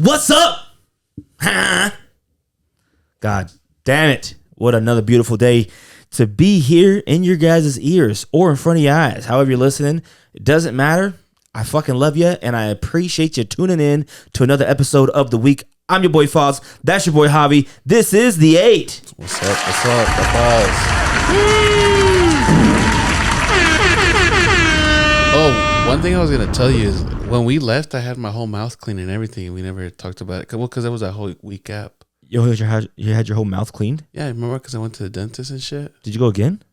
What's up? Huh? God damn it. What another beautiful day to be here in your guys' ears or in front of your eyes. However you're listening, it doesn't matter. I fucking love you, and I appreciate you tuning in to another episode of The Week. I'm your boy Foss. That's your boy Javi. This is The 8. What's up? What's up? The buzz. Oh, one thing I was going to tell you is when we left, I had my whole mouth clean and everything. We never talked about it. Well, because it was a whole week gap. You had your whole mouth cleaned? Yeah, I remember because I went to the dentist and shit. Did you go again?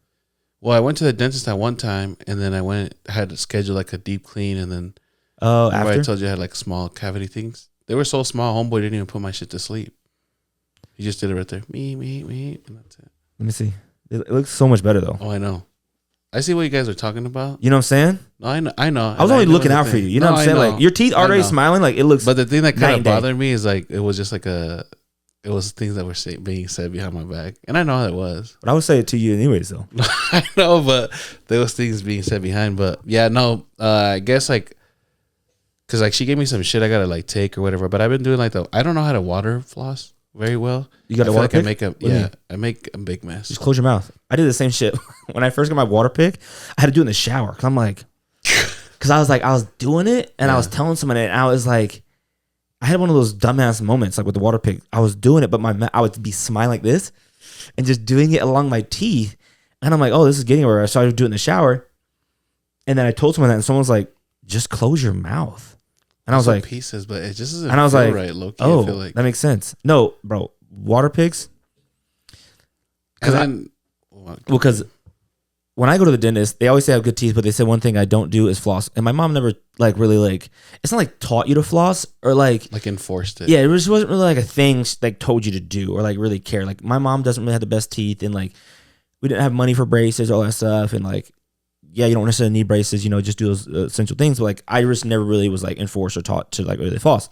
Well, I went to the dentist at one time, and then I had to schedule like a deep clean, and then after I told you I had like small cavity things. They were so small, homeboy didn't even put my shit to sleep. He just did it right there. Me, and that's it. Let me see. It looks so much better though. Oh, I know. I see what you guys are talking about. You know what I'm saying? No, I know. I was only looking out for you. You know what I'm saying? Like your teeth already smiling. Like it looks. But the thing that kind of bothered me is like it was just like it was things that were being said behind my back, and I know how it was. But I would say it to you anyways, though. I know, but there was things being said behind. But yeah, no. I guess like because like she gave me some shit I gotta like take or whatever. But I've been doing like I don't know how to water floss very well. You got a water pick? I make a big mess. Just close your mouth. I did the same shit when I first got my water pick. I had to do it in the shower because I'm like, because I was doing it and I was telling someone and I was like, I had one of those dumbass moments like with the water pick. I was doing it, but I would be smiling like this and just doing it along my teeth. And I'm like, oh, this is getting where I started doing it in the shower. And then I told someone that, and someone was like, just close your mouth. And I was like, pieces, but it just doesn't. And I was like, right, low-key, oh, I feel like. That makes sense. No, bro, water picks. Because when I go to the dentist, they always say I have good teeth, but they said one thing I don't do is floss. And my mom never like really like. It's not like taught you to floss or like enforced it. Yeah, it just wasn't really like a thing like told you to do or like really care. Like my mom doesn't really have the best teeth, and like we didn't have money for braces, all that stuff, and like. Yeah, you don't necessarily need braces, just do those essential things. But like Iris never really was like enforced or taught to like really floss.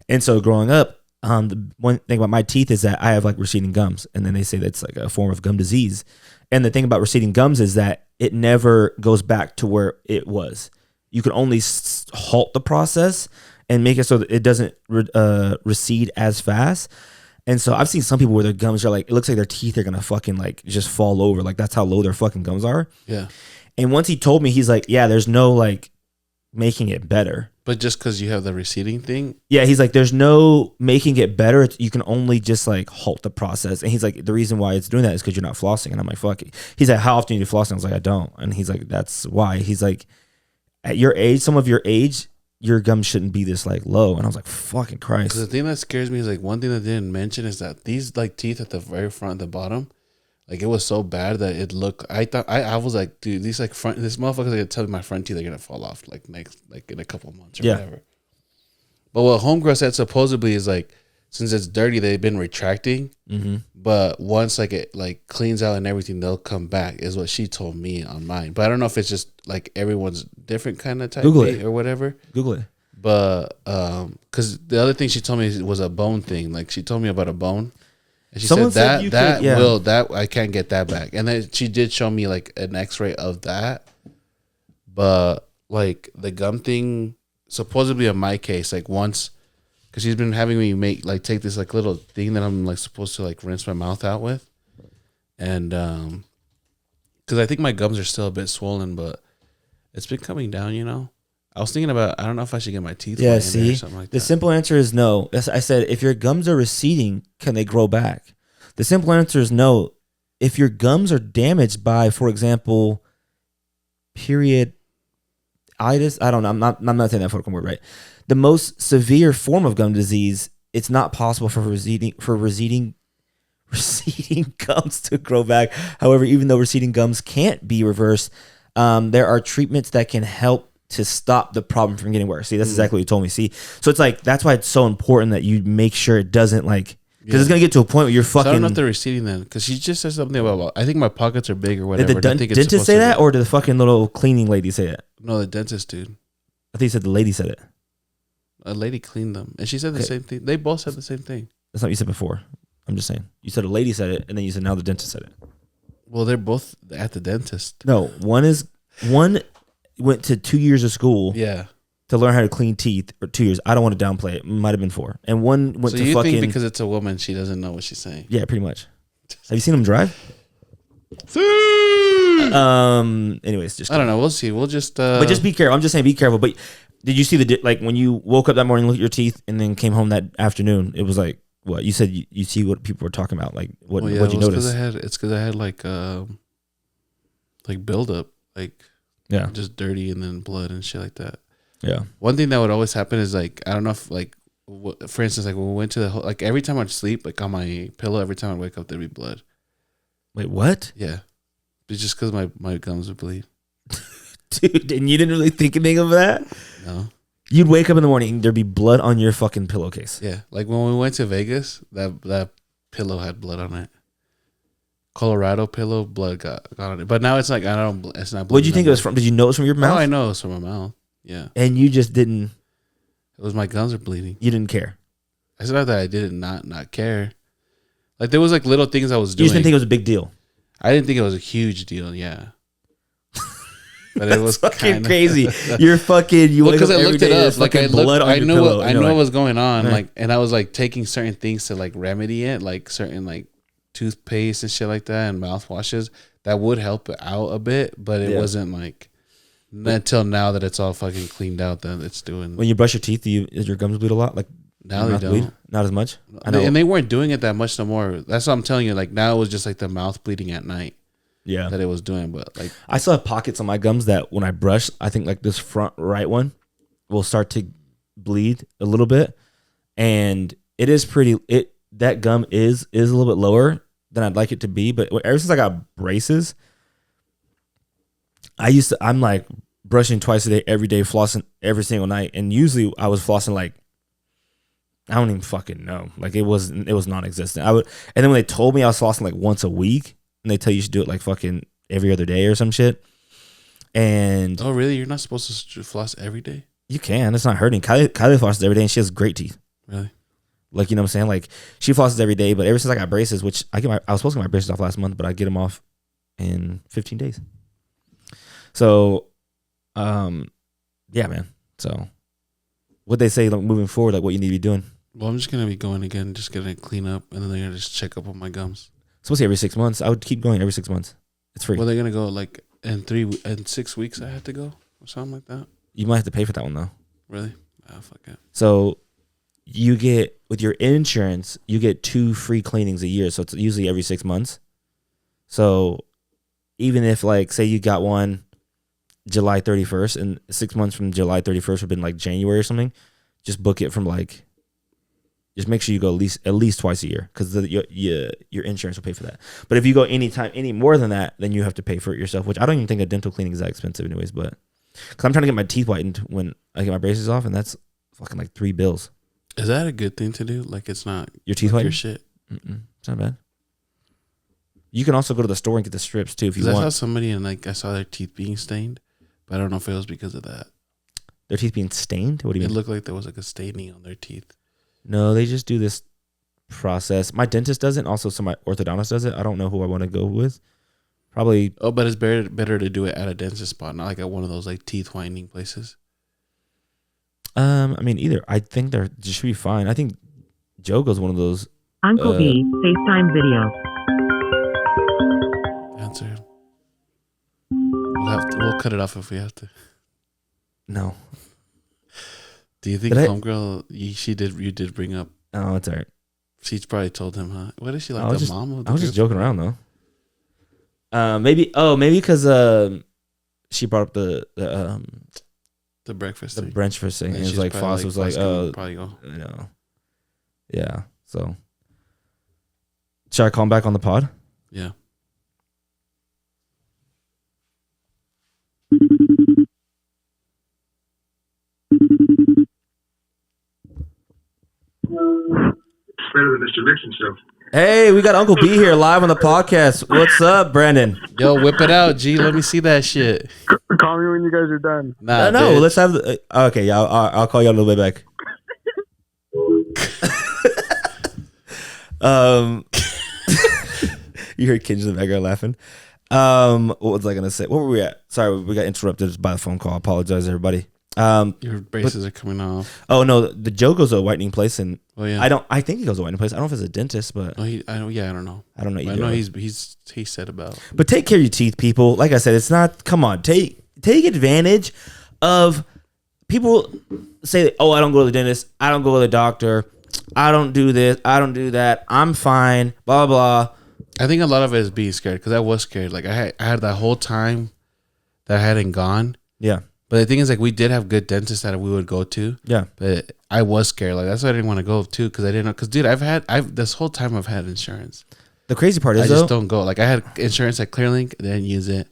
And so growing up, the one thing about my teeth is that I have like receding gums. And then they say that's like a form of gum disease. And the thing about receding gums is that it never goes back to where it was. You can only halt the process and make it so that it doesn't recede as fast. And so I've seen some people where their gums are like, it looks like their teeth are going to fucking like just fall over. Like that's how low their fucking gums are. Yeah. And once he told me, he's like, yeah, there's no like making it better. But just because you have the receding thing? Yeah, he's like, there's no making it better. You can only just like halt the process. And he's like, the reason why it's doing that is because you're not flossing. And I'm like, fuck it. He's like, how often do you floss? I was like, I don't. And he's like, that's why. He's like, at your age, some of your age, your gums shouldn't be this like low. And I was like, fucking Christ. Because the thing that scares me is like one thing that they didn't mention is that these like teeth at the very front and the bottom, like it was so bad that it looked. I thought I was like, dude, this motherfuckers are gonna tell me my front teeth are gonna fall off like in a couple of months or whatever. But what homegirl said supposedly is like, since it's dirty, they've been retracting. Mm-hmm. But once like it like cleans out and everything, they'll come back. Is what she told me on mine. But I don't know if it's just like everyone's different kind of type or whatever. Google it. But because the other thing she told me was a bone thing. Like she told me about a bone. And she Someone said that I can't get that back. And then she did show me like an X-ray of that. But like the gum thing, supposedly in my case, like once, because she's been having me take this like little thing that I'm like supposed to like rinse my mouth out with. And because I think my gums are still a bit swollen, but it's been coming down, I was thinking about, I don't know if I should get my teeth or something like that. The simple answer is no. I said, if your gums are receding, can they grow back? The simple answer is no. If your gums are damaged by, for example, perioditis, I don't know. I'm not saying that fucking word right. The most severe form of gum disease, it's not possible for receding gums to grow back. However, even though receding gums can't be reversed, there are treatments that can help to stop the problem from getting worse. See, that's exactly what you told me. See, so it's like, that's why it's so important that you make sure it doesn't like, because it's going to get to a point where you're fucking. So I don't know if they're receding then, because she just said something about, I think my pockets are big or whatever. Did the dentist say that, or did the fucking little cleaning lady say it? No, the dentist, dude. I think you said the lady said it. A lady cleaned them, and she said the same thing. They both said the same thing. That's not what you said before. I'm just saying. You said a lady said it, and then you said now the dentist said it. Well, they're both at the dentist. No, one went to 2 years of school. Yeah. to learn how to clean teeth, or 2 years. I don't want to downplay it. Might have been 4. And one went So to you fucking. think because it's a woman, she doesn't know what she's saying? Yeah, pretty much. Have you seen him drive? Anyways, just I don't know. We'll see. We'll just. But just be careful. I'm just saying, be careful. But did you see like when you woke up that morning, looked at your teeth, and then came home that afternoon? It was like what you said. You see what people were talking about. Like what? Well, yeah, what'd you notice? It's because I had like buildup, like Yeah, just dirty and then blood and shit like that. yeah. One thing that would always happen is like I don't know if like for instance like when we went to the like every time I'd sleep like on my pillow every time I wake up there'd be blood. Wait, what? Yeah, it's just because my gums would bleed. Dude, and you didn't really think anything of that? No. You'd wake up in the morning, there'd be blood on your fucking pillowcase. Yeah, like when we went to Vegas, that pillow had blood on it. Colorado pillow, blood got on it, but now it's like I don't. It's not. What'd you think it was from? Did you know it was from your mouth? Oh, I know it was from my mouth. Yeah, and you just didn't. it was my gums are bleeding. You didn't care. It's not that I didn't not care. Like there was like little things I was doing. You just didn't think it was a big deal. I didn't think it was a huge deal. Yeah. But it was fucking crazy. You're fucking. You because I looked it up. Like I looked, I knew pillow, I knew what was going on. Right. Like, and I was like taking certain things to like remedy it, like certain like toothpaste and shit like that, and mouthwashes that would help it out a bit. But it wasn't like until now that it's all fucking cleaned out that it's doing. When you brush your teeth, does your gums bleed a lot? Like now they don't. Bleed? Not as much. I know. And they weren't doing it that much no more. That's what I'm telling you. Like now it was just like the mouth bleeding at night. Yeah, that it was doing, but like I still have pockets on my gums that when I brush, I think like this front right one will start to bleed a little bit, and it is pretty. That gum is a little bit lower than I'd like it to be, but ever since I got braces, I'm like brushing twice a day, every day, flossing every single night, and usually I was flossing like I don't even fucking know, like it was non-existent. And then when they told me I was flossing like once a week. And they tell you should do it like fucking every other day or some shit. And oh, really? You're not supposed to floss every day? You can. It's not hurting. Kylie flosses every day, and she has great teeth. Really? Like, you know what I'm saying? Like, she flosses every day, but ever since I got braces, which I was supposed to get my braces off last month, but I get them off in 15 days. So, yeah, man. So, what they say like moving forward, like what you need to be doing. Well, I'm just gonna be going again, just gonna clean up, and then they're gonna just check up on my gums. Supposed to be every 6 months. I would keep going every 6 months. It's free. Well, they're gonna go like in 6 weeks. I have to go or something like that. You might have to pay for that one though. Really? Oh, fuck it. So you get with your insurance, you get 2 free cleanings a year. So it's usually every 6 months. So even if like say you got one July 31st and 6 months from July 31st would have been like January or something, just book it from like. Just make sure you go at least twice a year because your insurance will pay for that. But if you go any more than that, then you have to pay for it yourself, which I don't even think a dental cleaning is that expensive anyways. But because I'm trying to get my teeth whitened when I get my braces off, and that's fucking like $3 Is that a good thing to do? Like it's not your teeth like whitened? your shit. It's not bad. You can also go to the store and get the strips too if you want. I saw somebody and like I saw their teeth being stained, but I don't know if it was because of that. Their teeth being stained? What do you mean? It looked like there was like a staining on their teeth. No, they just do this process. My dentist does it. Also, my orthodontist does it. I don't know who I want to go with. Probably. Oh, but it's better to do it at a dentist spot, not like at one of those like teeth whitening places. I mean, either. I think they're just should be fine. I think Joe goes one of those. Uncle B, FaceTime video. Answer him. We'll cut it off if we have to. No. Do you think homegirl you did bring up? Oh, it's alright. She's probably told him, huh? What is she like? Mom of the I was just joking around though. Maybe because she brought up the breakfast, the breakfast thing. And it was like Foss was like, probably go. You know, yeah. So, should I call him back on the pod? Yeah. Better than Mr. Nixon show. Hey, we got Uncle B here live on the podcast. What's up, Brandon? Yo, whip it out, G. Let me see that shit. Call me when you guys are done. Nah, no, let's have the. Okay, yeah, I'll call you a little bit back. You heard kids in the background laughing. What was I gonna say? What were we at? Sorry, we got interrupted by the phone call. I apologize, everybody. Your braces are coming off. Oh no, the Joe goes to a whitening place, and Oh yeah. I think he goes to a whitening place. I don't know if it's a dentist, but Oh, I don't. Yeah, I don't know. I don't know I either. know he said about. But take care of your teeth, people. Like I said, it's not. Come on, take advantage of people. Say, oh, I don't go to the dentist. I don't go to the doctor. I don't do this. I don't do that. I'm fine. Blah blah. I think a lot of it is being scared because I was scared. Like I had that whole time that I hadn't gone. Yeah. But the thing is, like, we did have good dentists that we would go to. Yeah. But I was scared. Like, that's why I didn't want to go too, because I didn't know. Because, dude, this whole time I've had insurance. The crazy part is, I just don't go. Like, I had insurance at ClearLink, didn't use it.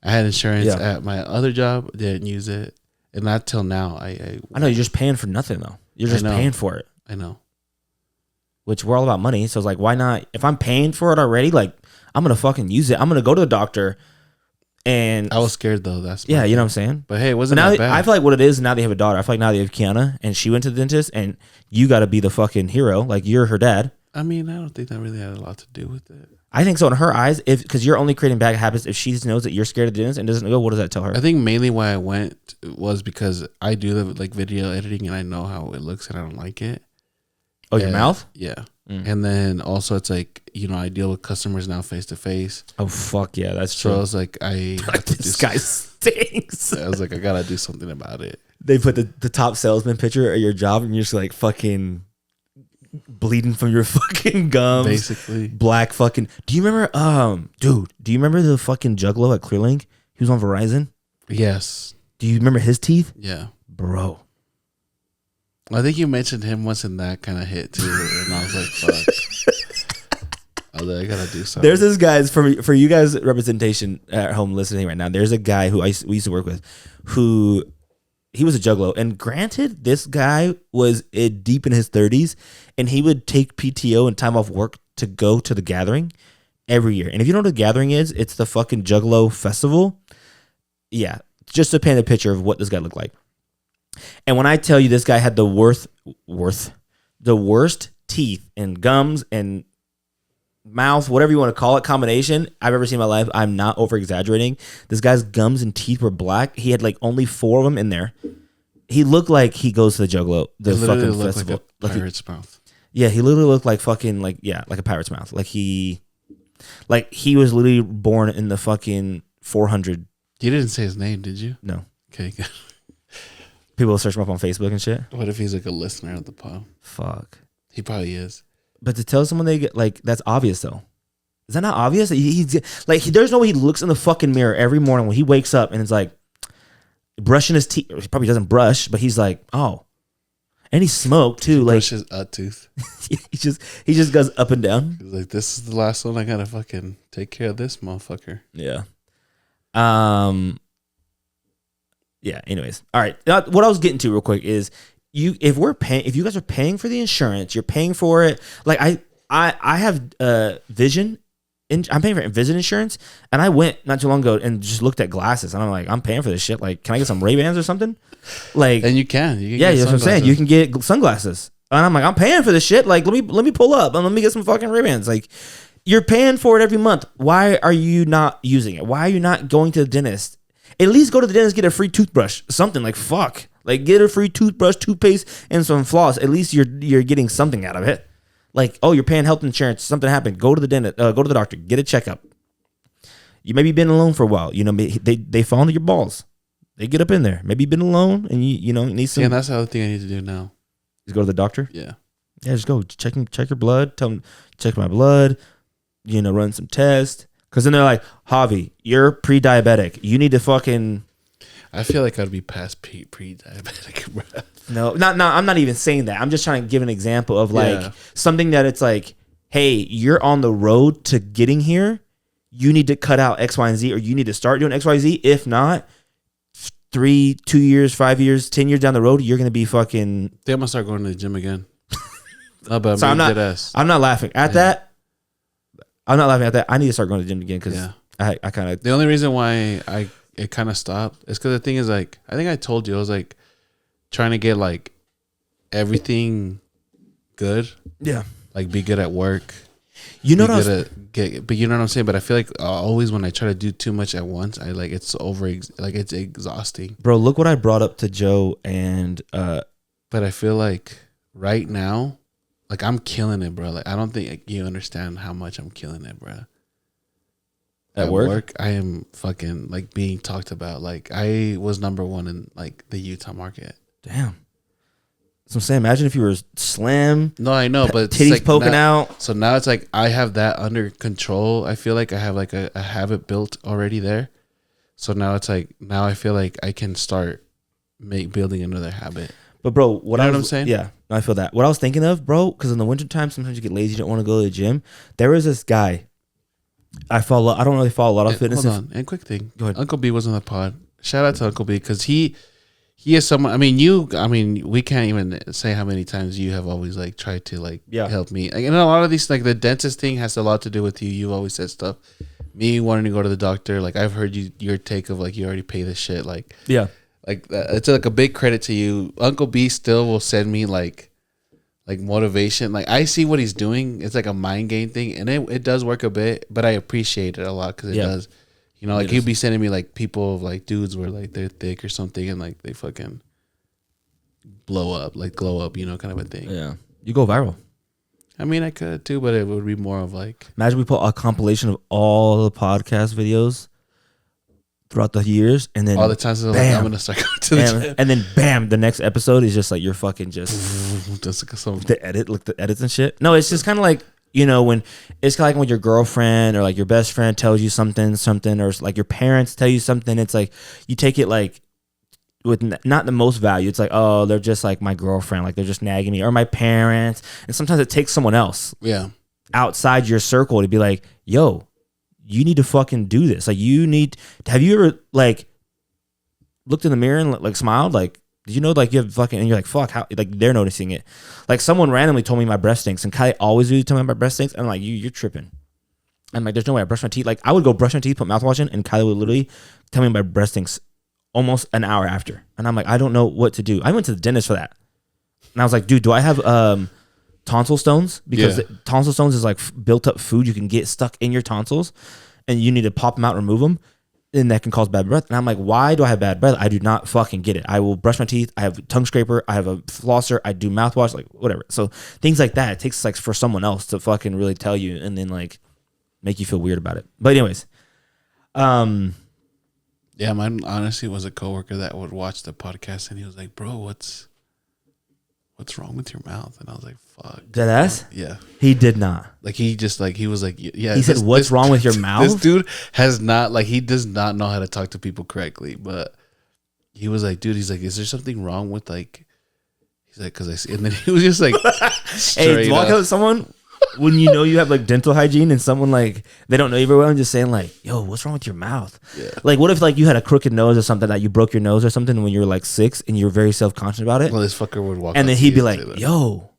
I had insurance at my other job, didn't use it. And not till now. I know you're just paying for nothing though. You're just paying for it. I know. Which we're all about money. So it's like, why not? If I'm paying for it already, like, I'm going to fucking use it. I'm going to go to the doctor. And I was scared though. That's you know what I'm saying. But hey, it wasn't now that bad. I feel like what it is now they have a daughter. I feel like now they have Kiana, and she went to the dentist, and you got to be the fucking hero. Like you're her dad. I mean, I don't think that really had a lot to do with it. I think so in her eyes, because you're only creating bad habits. If she knows that you're scared of the dentist and doesn't go, what does that tell her? I think mainly why I went was because I do the like video editing, and I know how it looks, and I don't like it. Oh, your mouth? Yeah. And then also it's like, you know, I deal with customers now face to face. Oh fuck yeah, that's true. So I was like, this guy stinks. I was like, I gotta do something about it. They put the top salesman picture at your job, and you're just like fucking bleeding from your fucking gums, basically. Black fucking. Do you remember, dude? Do you remember the fucking juggalo at ClearLink? He was on Verizon. Yes. Do you remember his teeth? Yeah, bro. I think you mentioned him once, and that kind of hit too, and I was like, "Fuck!" I was like, I gotta do something. There's this guy's for you guys representation at home listening right now. There's a guy who we used to work with, who he was a juggalo, and granted, this guy was deep in his 30s, and he would take PTO and time off work to go to the gathering every year. And if you know what the gathering is, it's the fucking juggalo festival. Yeah, just to paint a picture of what this guy looked like. And when I tell you this guy had the worst teeth and gums and mouth, whatever you want to call it, combination I've ever seen in my life, I'm not over exaggerating. This guy's gums and teeth were black. He had like only 4 of them in there. He looked like he goes to the juggalo, the fucking festival. Like a pirate's mouth. Yeah, he literally looked like fucking like a pirate's mouth. Like he was literally born in the fucking 400. You didn't say his name, did you? No. Okay, good. People will search him up on Facebook and shit. What if he's like a listener of the pod? Fuck. He probably is. But to tell someone they get like that's obvious though. Is that not obvious? He's like there's no way he looks in the fucking mirror every morning when he wakes up and it's like brushing his teeth. He probably doesn't brush, but he's like, oh, and he smoked too. Like brushes a tooth. he just goes up and down. He's like, this is the last one. I gotta fucking take care of this motherfucker. Yeah. Yeah. Anyways, all right. What I was getting to real quick is if you guys are paying for the insurance, you're paying for it. Like I have vision. I'm paying for vision insurance, and I went not too long ago and just looked at glasses, and I'm like, I'm paying for this shit. Like, can I get some Ray-Bans or something? Like, and you can yeah, that's what I'm saying. You can get sunglasses, and I'm like, I'm paying for this shit. Like, let me pull up and let me get some fucking Ray-Bans. Like, you're paying for it every month. Why are you not using it? Why are you not going to the dentist? At least go to the dentist, get a free toothbrush, something like fuck. Like get a free toothbrush, toothpaste, and some floss. At least you're getting something out of it. Like, oh, you're paying health insurance. Something happened. Go to the dentist. Go to the doctor. Get a checkup. You maybe been alone for a while. You know, they fall into your balls. They get up in there. Maybe you've been alone, and you need some. Yeah, that's the other thing I need to do now. Is go to the doctor. Yeah. Yeah, just go check your blood. Tell them check my blood. Run some tests. Because then they're like, Javi, you're pre-diabetic. You need to fucking... I feel like I'd be past pre-diabetic, bro. No, I'm not even saying that. I'm just trying to give an example of like something that it's like, hey, you're on the road to getting here. You need to cut out X, Y, and Z, or you need to start doing X, Y, Z. If not, 2 years, 5 years, 10 years down the road, you're going to be fucking... I think I'm going to start going to the gym again. No, but so I'm not laughing at that. I'm not laughing at that. I need to start going to the gym again because I kind of... The only reason why it kind of stopped is because the thing is like, I think I told you, I was like trying to get like everything good. Yeah. Like be good at work. You know you what I gotta get, but you know what I'm saying. But I feel like always when I try to do too much at once, I like it's it's exhausting. bro, look what I brought up to Joe and But I feel like right now, like I'm killing it, bro. Like I don't think you understand how much I'm killing it, bro. At work? I am fucking like being talked about. Like I was number one in like the Utah market. damn. So I'm saying, imagine if you were slim, No, I know, but it's titties like poking now, out. So now it's like I have that under control. I feel like I have like a habit built already there. So now it's like now I feel like I can start building another habit. But bro, what what I'm saying? Yeah, I feel that. What I was thinking of, bro, because in the wintertime, sometimes you get lazy, you don't want to go to the gym. There was this guy I follow. I don't really follow a lot of fitness. Hold on, and quick thing. Go ahead. Uncle B was on the pod. Shout out to Uncle B because he is someone. I mean, we can't even say how many times you have always like tried to like help me. Like, and a lot of these, like the dentist thing, has a lot to do with you. You always said stuff. Me wanting to go to the doctor, like I've heard your take of like you already pay this shit. Like it's like a big credit to you. Uncle B still will send me like motivation. Like I see what he's doing. It's like a mind game thing, and it does work a bit, but I appreciate it a lot because it does. You know, like he'd be sending me like people of like dudes where like they're thick or something, and like they fucking blow up, like glow up, you know, kind of a thing. Yeah, you go viral. I mean, I could too, but it would be more of like. Imagine we put a compilation of all the podcast videos throughout the years, and then all the times like, I'm gonna start going to the gym. And then bam, the next episode is just like you're fucking just like some the edits and shit. No, it's just kind of like, you know, when it's kind of like when your girlfriend or like your best friend tells you something, or like your parents tell you something. It's like you take it like with not the most value. It's like, oh, they're just like my girlfriend, like they're just nagging me, or my parents. And sometimes it takes someone else outside your circle to be like, yo, you need to fucking do this. Like have you ever like looked in the mirror and like smiled? Like, did you know like you have fucking, and you're like, fuck, how, like they're noticing it. Like someone randomly told me my breath stinks, and Kylie always used to tell me my breath stinks. And I'm like, you're tripping. I'm like, there's no way I brush my teeth. Like I would go brush my teeth, put mouthwash in, and Kylie would literally tell me my breath stinks almost an hour after. And I'm like, I don't know what to do. I went to the dentist for that. And I was like, dude, do I have tonsil stones? Because tonsil stones is like built up food you can get stuck in your tonsils, and you need to pop them out and remove them, and that can cause bad breath. And I'm like, why do I have bad breath? I do not fucking get it. I will brush my teeth. I have a tongue scraper. I have a flosser. I do mouthwash, like whatever. So things like that, it takes like for someone else to fucking really tell you and then like make you feel weird about it. But anyways, yeah, mine honestly was a coworker that would watch the podcast, and he was like, bro, what's wrong with your mouth? And I was like, fuck. Dead ass? Yeah. He did not. Like he just like, he was like, yeah. He said, what's wrong with your mouth? This dude has not, like, he does not know how to talk to people correctly. But he was like, dude, he's like, is there something wrong with like, he's like, cause I see, and then he was just like, hey, walk up to someone when you know you have like dental hygiene, and someone like, they don't know you very well, and just saying like, yo, what's wrong with your mouth? Yeah. Like, what if like you had a crooked nose or something, that you broke your nose or something when you were like 6 and you're very self-conscious about it? Well, this fucker would walk and then he'd be like, yo,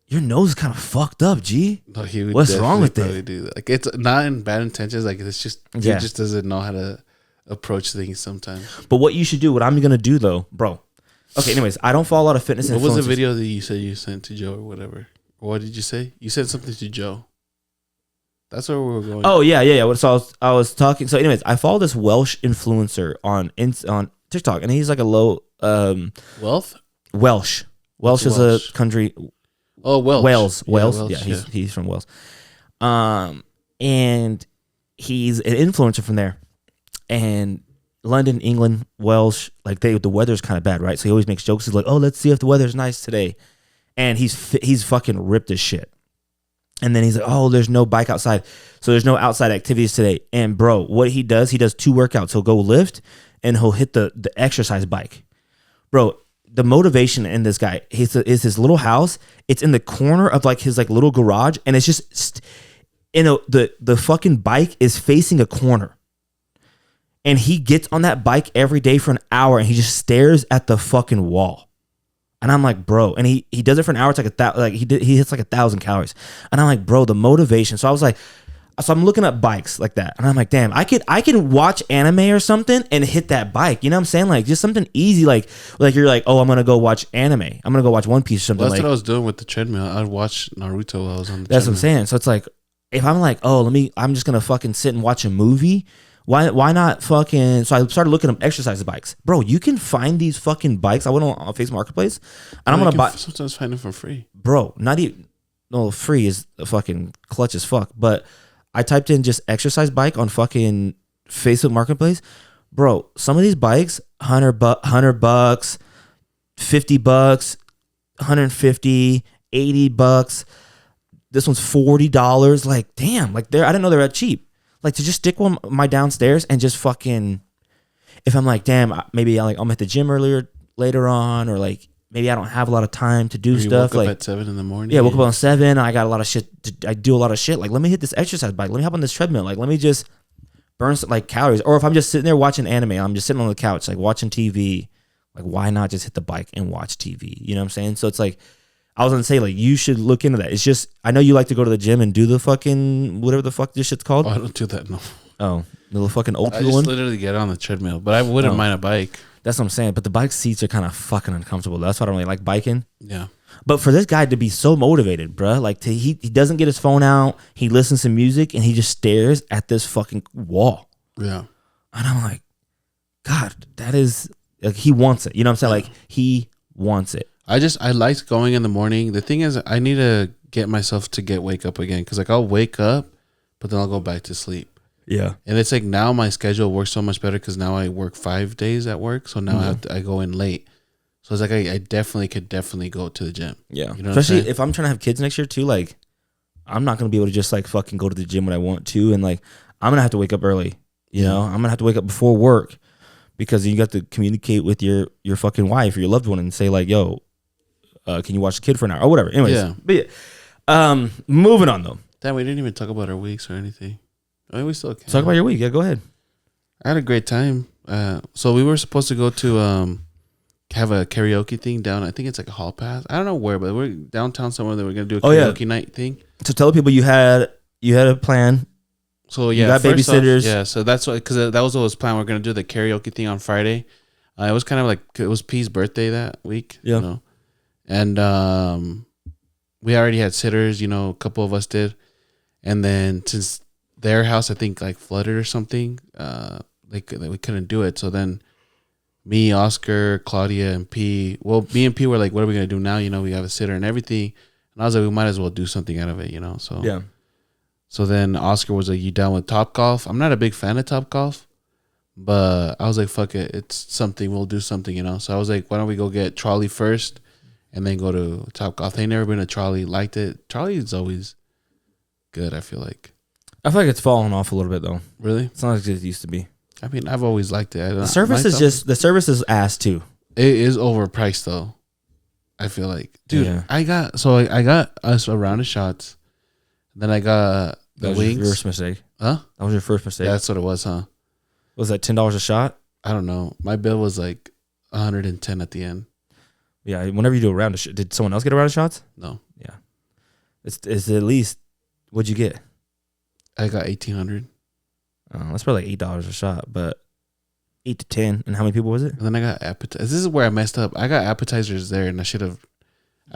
your nose is kind of fucked up, G. No, he would. What's wrong with it? Do that. Like, it's not in bad intentions. Like, it's just he just doesn't know how to approach things sometimes. But what you should do, what I'm gonna do though, bro. Okay, anyways, I don't follow a lot of fitness. What was the video that you said you sent to Joe or whatever? What did you say? You said something to Joe. That's where we were going. Oh yeah. So I was talking. So anyways, I follow this Welsh influencer on TikTok, and he's like a low Welsh. Welsh is a country. Oh, Welsh. Wales. Yeah, he's from Wales. And he's an influencer from there. And London, England, Welsh, like the weather's kind of bad, right? So he always makes jokes. He's like, "Oh, let's see if the weather's nice today." And he's fucking ripped as shit. And then he's like, "Oh, there's no bike outside, so there's no outside activities today." And bro, what he does 2 workouts. He'll go lift and he'll hit the exercise bike. Bro, the motivation in this guy is his little house. It's in the corner of like his like little garage, and it's just the fucking bike is facing a corner. And he gets on that bike every day for an hour, and he just stares at the fucking wall. And I'm like, bro, and he does it for an hour. It's like he hits like 1,000 calories. And I'm like, bro, the motivation. So I was like, So I'm looking up bikes like that, and I'm like, damn, I can watch anime or something and hit that bike. You know what I'm saying? Like just something easy, like you're like, oh, I'm gonna go watch anime. I'm gonna go watch One Piece or something. Well, that's like, what I was doing with the treadmill. I'd watch Naruto while I was on the that's treadmill. what I'm saying. So it's like, if I'm like, oh, I'm just gonna fucking sit and watch a movie. Why not fucking? So I started looking up exercise bikes, bro. You can find these fucking bikes. I went on Facebook Marketplace, and I'm gonna buy. Sometimes find them for free, bro. Not even no free is fucking clutch as fuck, but. I typed in just exercise bike on fucking Facebook Marketplace. Bro, some of these bikes, $100, $50, 150, $80. This one's $40. Like, damn, like I didn't know they were that cheap. Like to just stick one my downstairs and just fucking, if I'm like, damn, maybe I'm at the gym later on, or like maybe I don't have a lot of time to do stuff. Woke like up at 7 in the morning. Yeah, woke up on 7. I got a lot of shit. I do a lot of shit. Like, let me hit this exercise bike. Let me hop on this treadmill. Like, let me just burn some, like calories. Or if I'm just sitting there watching anime, I'm just sitting on the couch, like watching TV. Like, why not just hit the bike and watch TV? You know what I'm saying? So it's like, I was gonna say, like, you should look into that. It's just, I know you like to go to the gym and do the fucking whatever the fuck this shit's called. Oh, I don't do that. No. Oh, the little fucking old I people just one. literally get on the treadmill, but I wouldn't mind a bike. That's what I'm saying. But the bike seats are kind of fucking uncomfortable. That's why I don't really like biking. Yeah. But for this guy to be so motivated, bruh, like he doesn't get his phone out. He listens to music and he just stares at this fucking wall. Yeah. And I'm like, God, that is like he wants it. You know what I'm saying? Like he wants it. I liked going in the morning. The thing is, I need to get myself to wake up again, because like I'll wake up, but then I'll go back to sleep. Yeah. And it's like now my schedule works so much better because now I work 5 days at work. So now I go in late. So it's like I could definitely go to the gym. Yeah. You know Especially if I'm trying to have kids next year too, like I'm not going to be able to just like fucking go to the gym when I want to. And like I'm going to have to wake up early. You know, I'm going to have to wake up before work, because you got to communicate with your fucking wife or your loved one and say like, yo, can you watch the kid for an hour or whatever. Anyways. Yeah. But yeah. Moving on though. Damn, we didn't even talk about our weeks or anything. I mean, we still can. Talk about your week. Yeah, go ahead. I had a great time. So we were supposed to go to have a karaoke thing down. I think it's like a hall pass. I don't know where, but we're downtown somewhere that we're gonna do a karaoke night thing. So tell people you had a plan. So yeah, you got babysitters. Yeah, so that's what, because that was what was planned. We're gonna do the karaoke thing on Friday. It was kind of like it was P's birthday that week. Yeah. You know? And we already had sitters. You know, a couple of us did, and then since their house, I think, like flooded or something, we couldn't do it. So then me, Oscar, Claudia, and P. Well, me and P were like, "What are we gonna do now?" You know, we have a sitter and everything. And I was like, "We might as well do something out of it," you know. So yeah. So then Oscar was like, "You down with Topgolf?" I'm not a big fan of Topgolf, but I was like, "Fuck it, it's something. We'll do something," you know. So I was like, "Why don't we go get Trolley first, and then go to Topgolf?" They never been to Trolley, liked it. Trolley is always good. I feel like it's fallen off a little bit though. Really, it's not like it used to be. I mean, I've always liked it. The service is ass too. It is overpriced though. I feel like, dude, Yeah. I got us a round of shots. Then I got the That was wings. your first mistake. Huh? That was your first mistake. Yeah, that's what it was, huh? Was that $10 a shot? I don't know. My bill was like 110 at the end. Yeah. Whenever you do a round of did someone else get a round of shots? No. Yeah. It's at least, what'd you get? I got 1,800. That's probably like $8 a shot, but 8 to 10. And how many people was it? And then I got appetizers. This is where I messed up. I got appetizers there, and I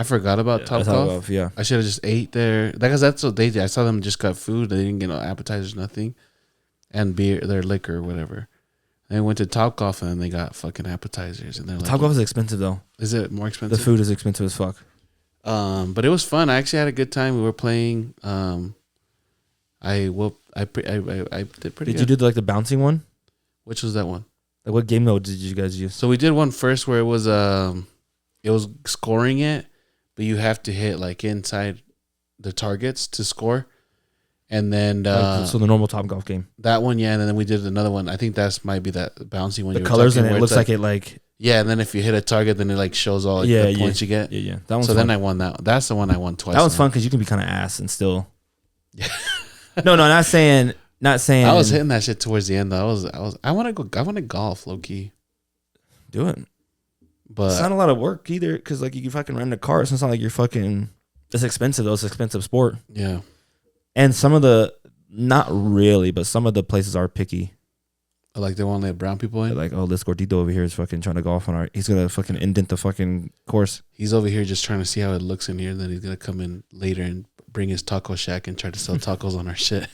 forgot about Topgolf. Yeah. I should have just ate there. Because that's what they did. I saw them just got food. They didn't get no appetizers, nothing. And beer, their liquor or whatever. And I went to Topgolf, and then they got fucking appetizers. And they're like, Topgolf is expensive though. Is it more expensive? The food is expensive as fuck. But it was fun. I actually had a good time. We were playing. I did pretty good. Did you do like the bouncing one? Which was that one? Like what game mode did you guys use? So we did one first where it was scoring it, but you have to hit like inside the targets to score. And then so the normal Topgolf game. That one, yeah, and then we did another one. I think that's might be that bouncy one. The colors in it looks like it like yeah, and then if you hit a target, then it like shows all the points you get. Yeah. That one's so fun. then I won that. That's the one I won twice. That was fun because you can be kind of ass and still. No, not saying. I was hitting that shit towards the end though. I want to golf, low key. Do it. But it's not a lot of work either, because like you can fucking rent a car. So it's not like you're fucking. It's expensive though. It's an expensive sport. Yeah. And some of the Not really, but some of the places are picky. Like they want to let brown people They're in. like, oh, this gordito over here is fucking trying to golf on our. He's gonna fucking indent the fucking course. He's over here just trying to see how it looks in here. Then he's gonna come in later and bring his taco shack and try to sell tacos on our shit,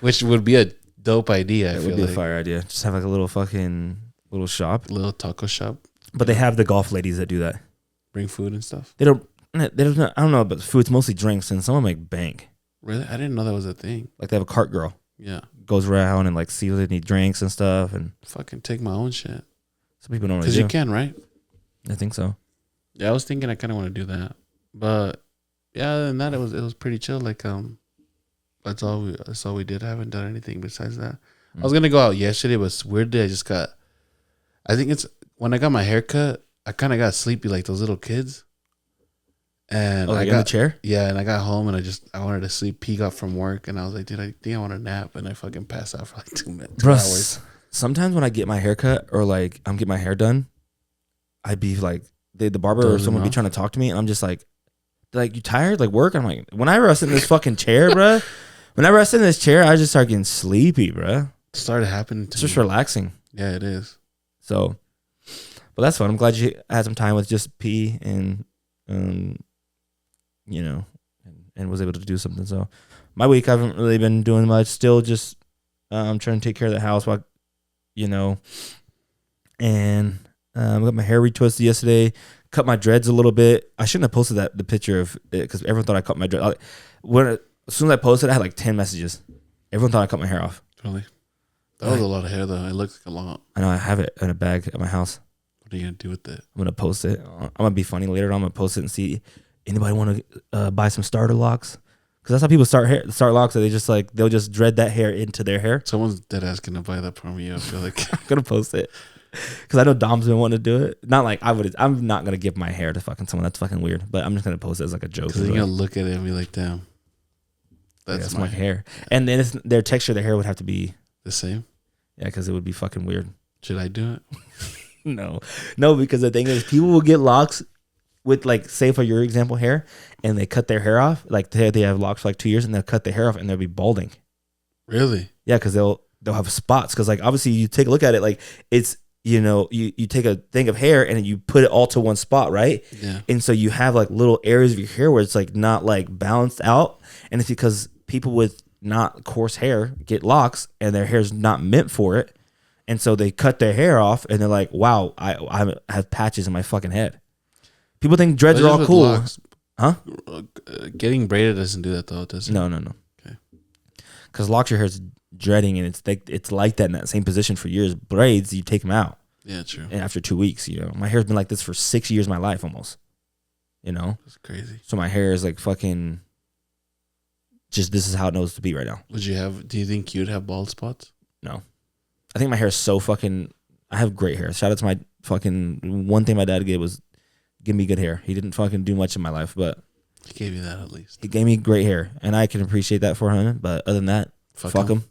which would be a dope idea. It would be a fire idea. Just have like a little fucking little shop, little taco shop. but they have the golf ladies that do that. Bring food and stuff. They don't. I don't know, but food's mostly drinks, and some of them make bank. Really, I didn't know that was a thing. Like they have a cart girl. Yeah, Goes around and like see if they need drinks and stuff, and fucking take my own shit. some people don't really Because do. you can, right? I think so. Yeah, I was thinking I kind of want to do that, but yeah, other than that, it was pretty chill. Like that's all we did. I haven't done anything besides that. I was gonna go out yesterday, but weirdly I think it's when I got my hair cut, I kind of got sleepy like those little kids. And I got got in the chair. Yeah, and I got home and I wanted to sleep. P got from work and I was like, dude, I think I want to nap, and I fucking passed out for like 2 minutes, 2 hours. Sometimes when I get my hair cut or like I'm getting my hair done, I'd be like the barber or someone be trying to talk to me, and I'm just like you tired, like work? I'm like, whenever I sit in this fucking chair, bro. Whenever I sit in this chair, I just start getting sleepy, bro. It started happening to It's just me. relaxing. Yeah, it is. So, but that's fun. I'm glad you had some time with just P and you know, and was able to do something. So my week, I haven't really been doing much. Still just I'm trying to take care of the house while, you know, and I got my hair retwisted yesterday, cut my dreads a little bit. I shouldn't have posted the picture of it because everyone thought I cut my dread. As soon as I posted, I had like 10 messages. Everyone thought I cut my hair off. Really? That was a lot of hair, though. It looks like a lot. I know I have it in a bag at my house. What are you going to do with it? I'm going to post it. I'm going to be funny later. I'm going to post it and see anybody want to buy some starter locks. Because that's how people start locks. They just like, they'll just dread that hair into their hair. Someone's dead ass going to buy that from you, I feel like. I'm going to post it. Because I know Dom's been wanting to do it. Not like I'm not going to give my hair to fucking someone. That's fucking weird. But I'm just going to post it as like a joke. Because you're going to look at it and be like, damn. That's my hair. And then their texture, their hair would have to be the same. Yeah, because it would be fucking weird. Should I do it? No, because the thing is, people will get locks with, like, say for your example, hair, and they cut their hair off. Like they have locks for like 2 years, and they'll cut their hair off, and they'll be balding. Really? Yeah, because they'll have spots. Because like obviously you take a look at it, like it's you take a thing of hair and you put it all to one spot, right? Yeah. And so you have like little areas of your hair where it's like not like balanced out, and it's because people with not coarse hair get locks, and their hair's not meant for it. And so they cut their hair off, and they're like, "Wow, I have patches in my fucking head." People think dreads are all cool, locks, huh? Getting braided doesn't do that though, does it? No. Okay. Because locks your hair's dreading, and it's like that in that same position for years. Braids, you take them out. Yeah, true. And after 2 weeks, my hair's been like this for 6 years of my life almost. That's crazy. So my hair is like fucking. Just this is how it knows to be right now. Do you think you'd have bald spots? No. I think my hair is so fucking. I have great hair. Shout out to my fucking. One thing my dad did was give me good hair. He didn't fucking do much in my life, but He gave you that at least. he gave me great hair, and I can appreciate that for him. But other than that, fuck him.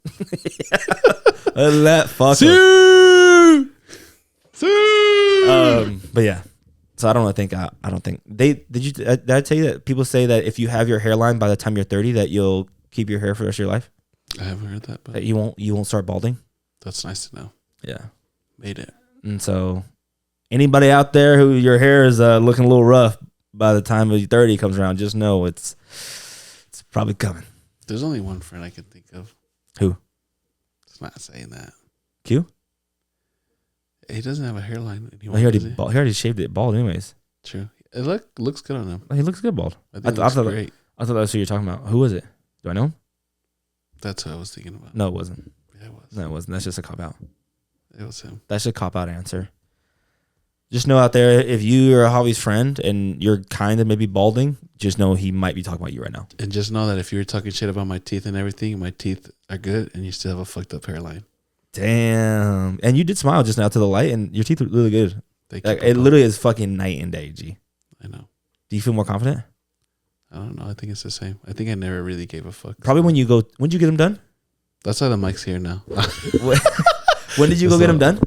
Other than that, fuck him. But yeah. So I don't think did I tell you that people say that if you have your hairline by the time you're 30 that you'll keep your hair for the rest of your life? I haven't heard that, but That you won't start balding? that's nice to know. Yeah. Made it. And so anybody out there who your hair is looking a little rough by the time of 30 comes around, just know it's probably coming. There's only one friend I can think of. Who? It's not saying that. Q? He doesn't have a hairline anymore. Well, does he already shaved it bald anyways. True. It looks good on him. He looks good bald. I think it looks great. I thought that's who you're talking about. Who was it? Do I know him? That's what I was thinking about. No, it wasn't. Yeah, it was. No, it wasn't. That's just a cop-out. It was him. That's a cop-out answer. Just know out there, if you are Javi's friend and you're kind of maybe balding, just know he might be talking about you right now. And just know that if you're talking shit about my teeth and everything, my teeth are good and you still have a fucked up hairline. Damn. And you did smile just now to the light, and your teeth look really good. Like, it literally is fucking night and day, G. I know. Do you feel more confident? I don't know. I think it's the same. I think I never really gave a fuck. Probably when you did you get them done? That's why the mic's here now. When did you go get them done?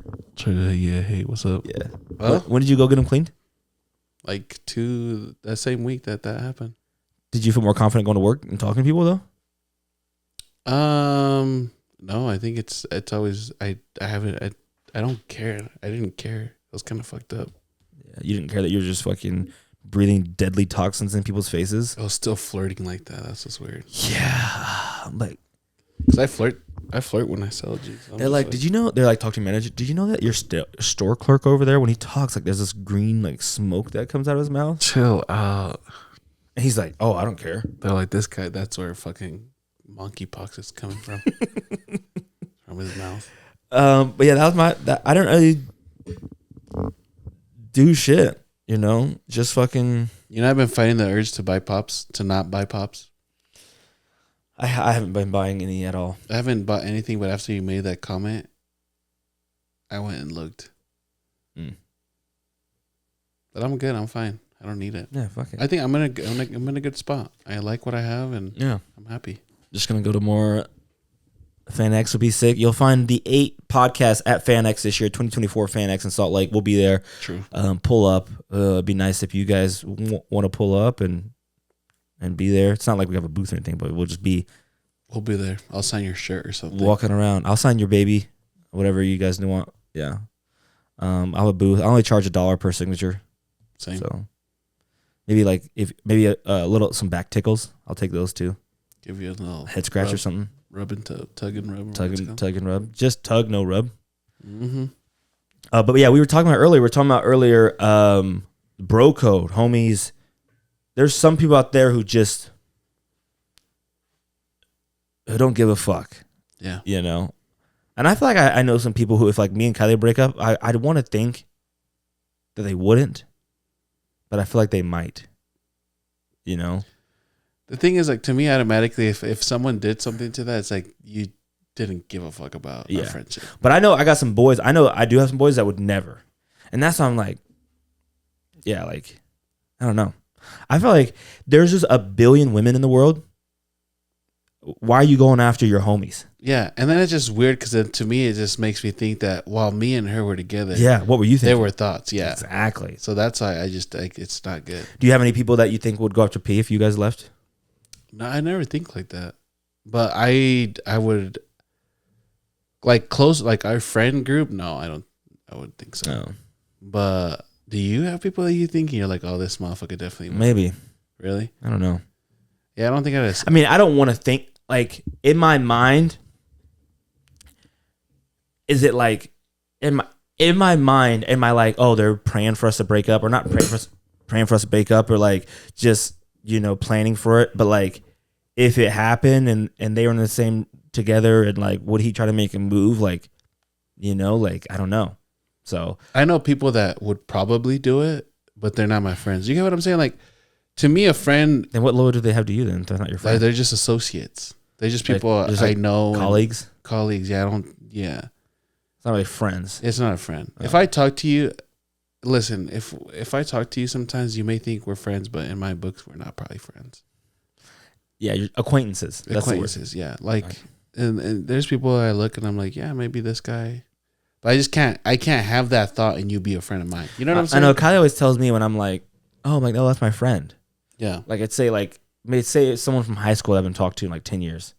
Yeah, hey, what's up? Yeah. Huh? When did you go get them cleaned? Like that same week that happened. Did you feel more confident going to work and talking to people though? No, I think it's always I haven't I don't care. I didn't care. It was kind of fucked up. Yeah, you didn't care that you were just fucking breathing deadly toxins in people's faces. I was still flirting like that. That's just weird. Yeah, like Cause I flirt when I sell G's. they're like, did you know? They're like, talk to your manager. Did you know that your store clerk over there, when he talks, like there's this green like smoke that comes out of his mouth? Chill out. And he's like, oh, I don't care. They're like, this guy. That's where fucking monkeypox is coming from. From his mouth. But yeah, that was I don't really do shit, you know, just fucking. You know, I've been fighting the urge to not buy pops. I haven't been buying any at all. I haven't bought anything, but after you made that comment, I went and looked. But I'm good. I'm fine. I don't need it. Yeah, fuck it. I think I'm in a good spot. I like what I have, and Yeah, I'm happy. just gonna go to more. FanX will be sick. You'll find the 8 podcasts at FanX this year, 2024 FanX in Salt Lake. We'll be there. True. Pull up. It'd be nice if you guys want to pull up and be there. It's not like we have a booth or anything, but we'll just be. We'll be there. I'll sign your shirt or something. Walking around. I'll sign your baby, whatever you guys want. Yeah. I'll have a booth. I only charge $1 per signature. Same. So maybe a little some back tickles. I'll take those too. Give you a little Head scratch rub, or something. Tug and rub. Tug and rub. Just tug, no rub. Mm-hmm. But yeah, we were talking about earlier. Bro code, homies. There's some people out there who don't give a fuck. Yeah. You know? And I feel like I know some people who, if like me and Kylie break up, I'd want to think that they wouldn't, but I feel like they might. You know? The thing is, like, to me, automatically, if someone did something to that, it's like you didn't give a fuck about our friendship. But I know I got some boys. I know I do have some boys that would never. And that's why I'm like, yeah, like, I don't know. I feel like there's just 1 billion women in the world. Why are you going after your homies? Yeah, and then it's just weird because to me, it just makes me think that while me and her were together, Yeah, what were you thinking? there were thoughts. Yeah, exactly. So that's why I just like it's not good. Do you have any people that you think would go after P if you guys left? No, I never think like that. But I would like close like our friend group. No, I wouldn't think so. No. But do you have people that you think you're like, oh, this motherfucker definitely would? Maybe. Really? I don't know. Yeah, I don't think I mean, I don't want to think like in my mind. Is it like in my mind? Am I like, oh, they're praying for us to break up, or not praying for us to break up, or like just planning for it? But like, if it happened and they were in the same together, and like, would he try to make a move? Like, like I don't know. So I know people that would probably do it, but they're not my friends. You get what I'm saying? Like, to me, a friend. Then what loyalty do they have to you? Then they're not your friends. They're just associates. They're just people just I know. Colleagues. Colleagues. Yeah, I don't. Yeah. It's not really friends. It's not a friend. Oh. If I talk to you, listen. If I talk to you, sometimes you may think we're friends, but in my books, we're not probably friends. Yeah, you're acquaintances. That's Acquaintances. Yeah, like, and there's people I look and I'm like, yeah, maybe this guy. But I just can't. I can't have that thought and you be a friend of mine. You know what I'm saying? I know. Kylie always tells me when I'm like, oh, I'm like, no, that's my friend. Yeah. Like I'd say it's someone from high school that I've been talked to in like 10 years.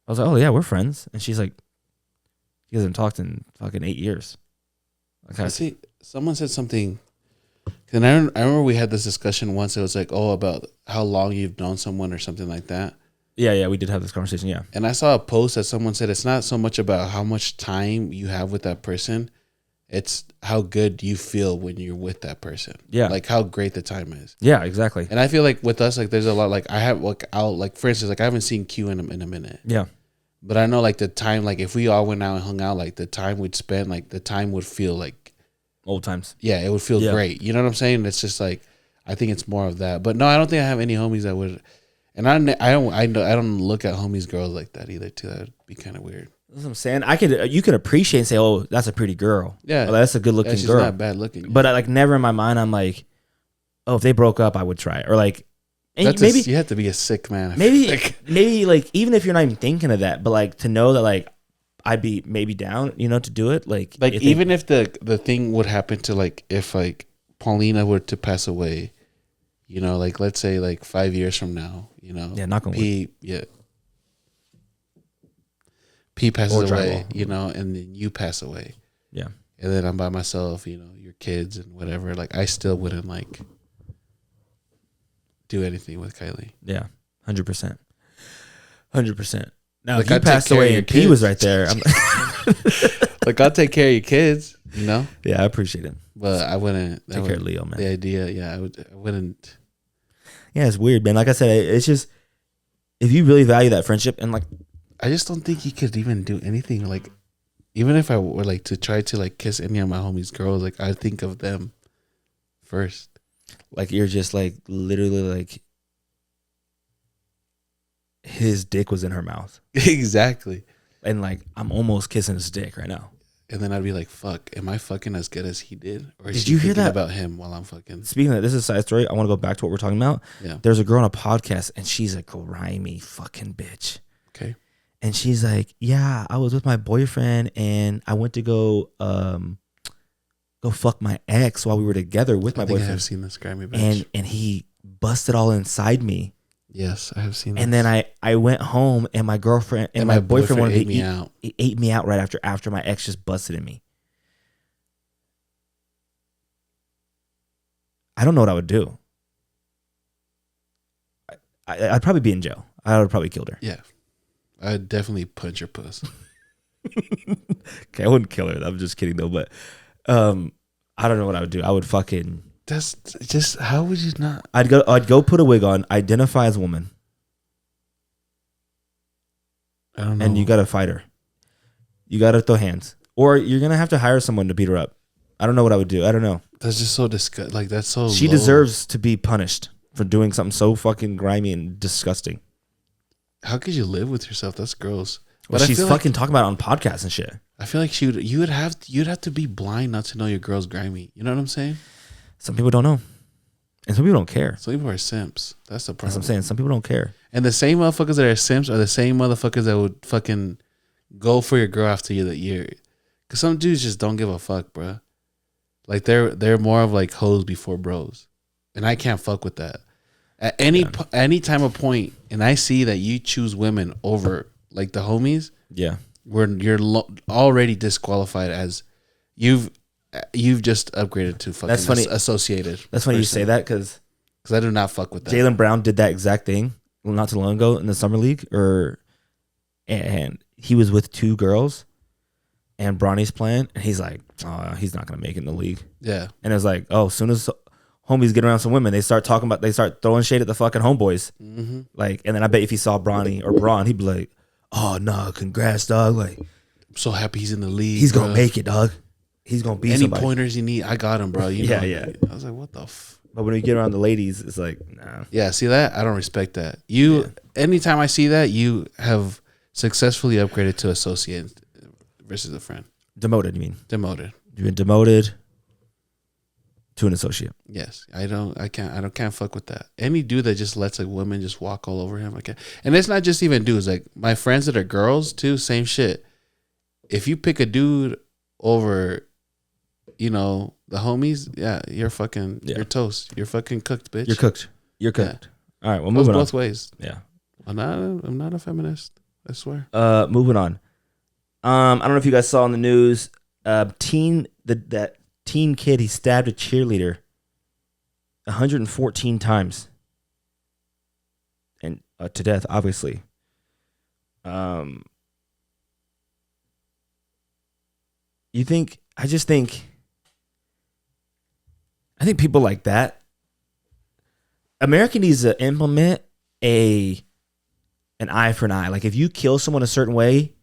I was like, oh yeah, we're friends. And she's like, you guys haven't talked in fucking 8 years. Okay. See, someone said something. And I remember we had this discussion once. It was like, oh, about how long you've known someone or something like that. Yeah, we did have this conversation. Yeah. And I saw a post that someone said it's not so much about how much time you have with that person. It's how good you feel when you're with that person. Yeah. Like how great the time is. Yeah, exactly. And I feel like with us, like there's a lot, like I have, like I'll, like for instance, like I haven't seen Q in a minute. Yeah. But I know like the time, like if we all went out and hung out, like the time we'd spend, like the time would feel like old times. Yeah, it would feel great. You know what I'm saying? It's just like, I think it's more of that. But no, I don't think I have any homies that would. And I don't look at homies girls like that either. Too, that would be kind of weird. That's what I'm saying. You could appreciate and say, oh, that's a pretty girl. Yeah, oh, that's a good looking she's girl. Not bad looking. But I, like never in my mind, I'm like, oh, if they broke up, I would try it. Or like, and maybe you have to be a sick man. Maybe like even if you're not even thinking of that, but like to know that like I'd be maybe down, to do it. Like even if the thing would happen to like if like Paulina were to pass away, like let's say like 5 years from now, yeah, not gonna yeah. P passes Or away, drywall. you know, and then you pass away. Yeah. And then I'm by myself, you know, your kids and whatever. Like, I still wouldn't like do anything with Kylie. Yeah. 100%. 100%. Now, Like, if you I'd take passed care of away your and P was kids. right there, Like, I'll take care of your kids, you know? yeah, I appreciate it. But I wouldn't. Take care of Leo, man. The idea, yeah, I wouldn't. Yeah, it's weird, man. Like I said, it's just, if you really value that friendship and like, I just don't think you could even do anything. Like, even if I were like to try to like kiss any of my homies' girls, like, I think of them first. like you're just like literally like his dick was in her mouth. Exactly. And like, I'm almost kissing his dick right now. And then I'd be like, "Fuck, am I fucking as good as he did?" Or is Did she you hear thinking that? about him while I'm fucking? Speaking of that, this is a side story. I want to go back to what we're talking about. Yeah. There's a girl on a podcast and she's a grimy fucking bitch. Okay. And she's like, yeah, I was with my boyfriend and I went to go fuck my ex while we were together with my I think I boyfriend. have seen this grimy bitch. And he busted all inside me. Yes, I have seen. And this. then I went home and my girlfriend and my boyfriend wanted ate to me eat out. He ate me out right after my ex just busted in me. I don't know what I would do. I'd probably be in jail. I would have probably killed her. Yeah, I'd definitely punch your puss. Okay, I wouldn't kill her. I'm just kidding though. But I don't know what I would do. I would fucking. That's just, how would you not? I'd go put a wig on, identify as a woman, I don't know. and you gotta fight her. You gotta throw hands, or you're gonna have to hire someone to beat her up. I don't know what I would do. I don't know. That's just so disgusting. Like, that's so. She low. deserves to be punished for doing something so fucking grimy and disgusting. How could you live with yourself? That's gross. Well, But she's I feel fucking talking about it on podcasts and shit. I feel like you'd have to be blind not to know your girl's grimy. You know what I'm saying? Some people don't know, and some people don't care. Some people are simps. That's the problem. That's what I'm saying. Some people don't care. And the same motherfuckers that are simps are the same motherfuckers that would fucking go for your girl after you that year. Cause some dudes just don't give a fuck, bro. Like, they're more of like hoes before bros, and I can't fuck with that. At any time of point, and I see that you choose women over like the homies, Yeah. where you're already disqualified as you've just upgraded to fucking That's funny. Associated. That's funny you say that because I do not fuck with that. Jaylen Brown did that exact thing not too long ago in the summer league, and he was with two girls, and Bronny's playing, and he's like, oh, he's not gonna make it in the league. Yeah. And it's like, oh, as soon as homies get around some women, they start throwing shade at the fucking homeboys. Mm-hmm. Like, and then I bet if he saw Bronny or Braun, he'd be like, oh no, congrats, dog. Like, I'm so happy he's in the league. he's gonna bro. make it, dog. He's gonna be Any somebody. pointers you need, I got him, bro. You Yeah, know? yeah. I was like, what the f? But when you get around the ladies, it's like, nah. Yeah, see that? I don't respect that. Anytime I see that, you have successfully upgraded to associate versus a friend. Demoted, you mean? Demoted. You've been demoted to an associate. Yes, I can't fuck with that. Any dude that just lets a woman just walk all over him, I can't. And it's not just even dudes. Like, my friends that are girls too, same shit. If you pick a dude over, the homies, yeah, you're toast. You're fucking cooked, bitch. You're cooked. You're cooked. All right, well, Goes moving on. both ways. Yeah. I'm not a feminist. I swear. Moving on. I don't know if you guys saw in the news, that teen kid, he stabbed a cheerleader 114 times and to death, obviously. I think people like that, America needs to implement an eye for an eye. Like, if you kill someone a certain way,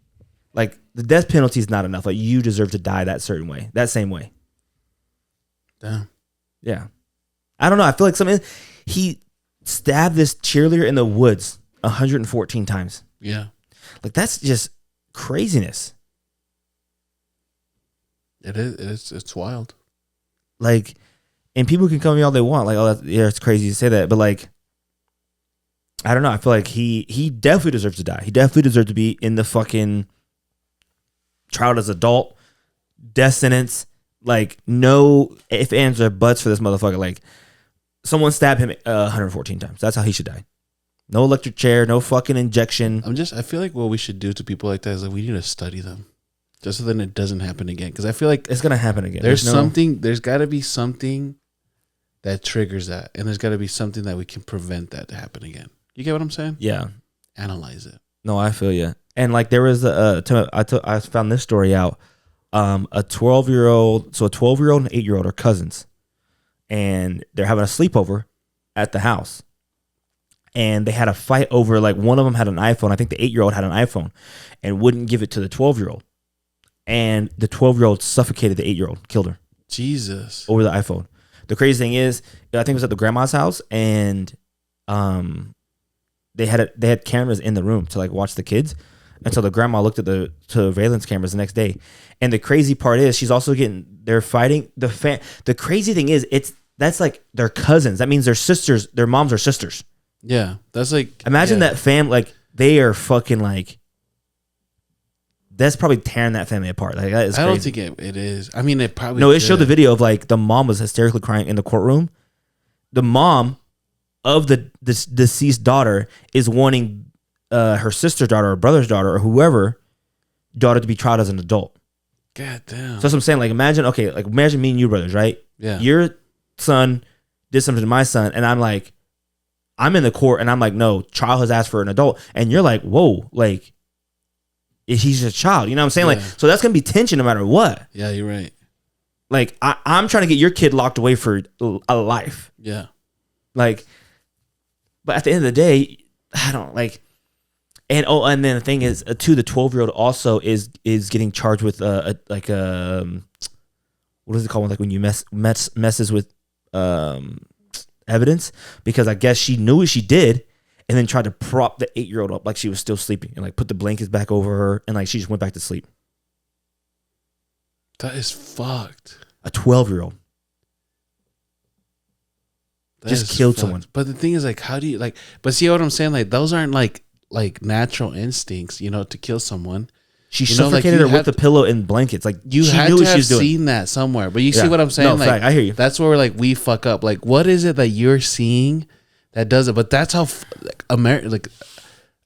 like, the death penalty is not enough. Like, you deserve to die that certain way, that same way. Damn. Yeah. I don't know. I feel like he stabbed this cheerleader in the woods 114 times. Yeah. Like, that's just craziness. It is. It's wild. Like, and people can come at me all they want. Like, oh, it's crazy to say that. But, like, I don't know. I feel like he definitely deserves to die. He definitely deserves to be in the fucking trial as adult, death sentence. Like, no ifs, ands, or buts for this motherfucker. Like, someone stabbed him 114 times. That's how he should die. No electric chair, no fucking injection. I feel like what we should do to people like that is like we need to study them, just so then it doesn't happen again. Because I feel like It's gonna happen again. there's got to be something that triggers that, and there's got to be something that we can prevent that to happen again. You get what I'm saying? Yeah. Analyze it. No, I feel you. And like there was I found this story out. A 12-year-old, so a 12-year-old and 8-year-old are cousins, and they're having a sleepover at the house. And they had a fight over, like, one of them had an iPhone. I think the 8-year-old had an iPhone and wouldn't give it to the 12-year-old. And the 12-year-old suffocated the 8-year-old, killed her Jesus. over the iPhone. The crazy thing is, I think it was at the grandma's house, and they had cameras in the room to like watch the kids. And so the grandma looked at the surveillance cameras the next day. And the crazy part is she's also they're fighting the crazy thing is that's like their cousins. That means their sisters, their moms are sisters. Yeah. That's like, imagine that like they are fucking like, that's probably tearing that family apart. Like that is crazy. I don't think it is. I mean, it probably No, it showed the video of like the mom was hysterically crying in the courtroom. The mom of the deceased daughter is wanting her sister's daughter or brother's daughter or whoever daughter to be tried as an adult. God damn. So that's what I'm saying. Like imagine me and you brothers, right? Yeah. Your son did something to my son, and I'm in the court, and I'm like, no, child has asked for an adult, and you're like, whoa, like he's a child. You know what I'm saying? Yeah. Like, so that's gonna be tension no matter what. Yeah, you're right. Like I'm trying to get your kid locked away for a life. Yeah. Like, but at the end of the day, I don't like. And then the thing is, too, the 12-year-old also is getting charged with what is it called? Like when you messes with evidence, because I guess she knew what she did, and then tried to prop the 8-year-old up like she was still sleeping, and like put the blankets back over her, and like she just went back to sleep. That is fucked. A 12-year-old just killed someone. But the thing is, like, how do you like? But see what I'm saying? Like, those aren't like natural instincts, you know, to kill someone. She suffocated her with the pillow and blankets. Like you she had knew to what she have was doing. seen that somewhere. But you see what I'm saying? No, like, fact, I hear you. That's where like we fuck up. Like, what is it that you're seeing that does it? But that's how like America. Like,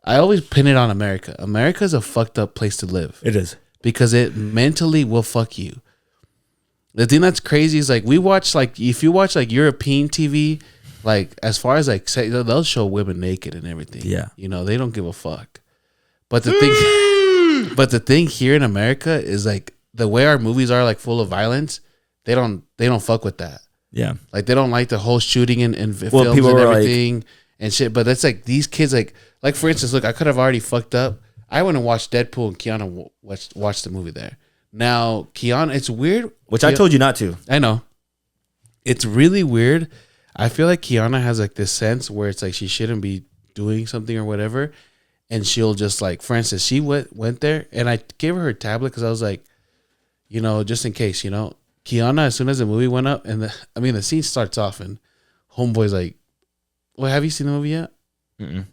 I always pin it on America. America is a fucked up place to live. It is, because it mentally will fuck you. The thing that's crazy is like we watch, like if you watch like European TV, like as far as like say, they'll show women naked and everything. Yeah, you know, they don't give a fuck. But the thing here in America is like the way our movies are like full of violence, they don't fuck with that. Yeah, like they don't like the whole shooting and films and everything like, and shit. But that's like these kids like for instance, look, I could have already fucked up. I went and watched Deadpool and Keanu watched the movie there. Now Keanu, it's weird. Which I told you not to. I know. It's really weird. I feel like Kiana has like this sense where it's like she shouldn't be doing something or whatever, and she'll just like, for instance, she went there, and I gave her tablet because I was like, you know, just in case, you know, Kiana. As soon as the movie went up, and the scene starts off, and Homeboy's like, "Well, have you seen the movie yet?" Mm-mm.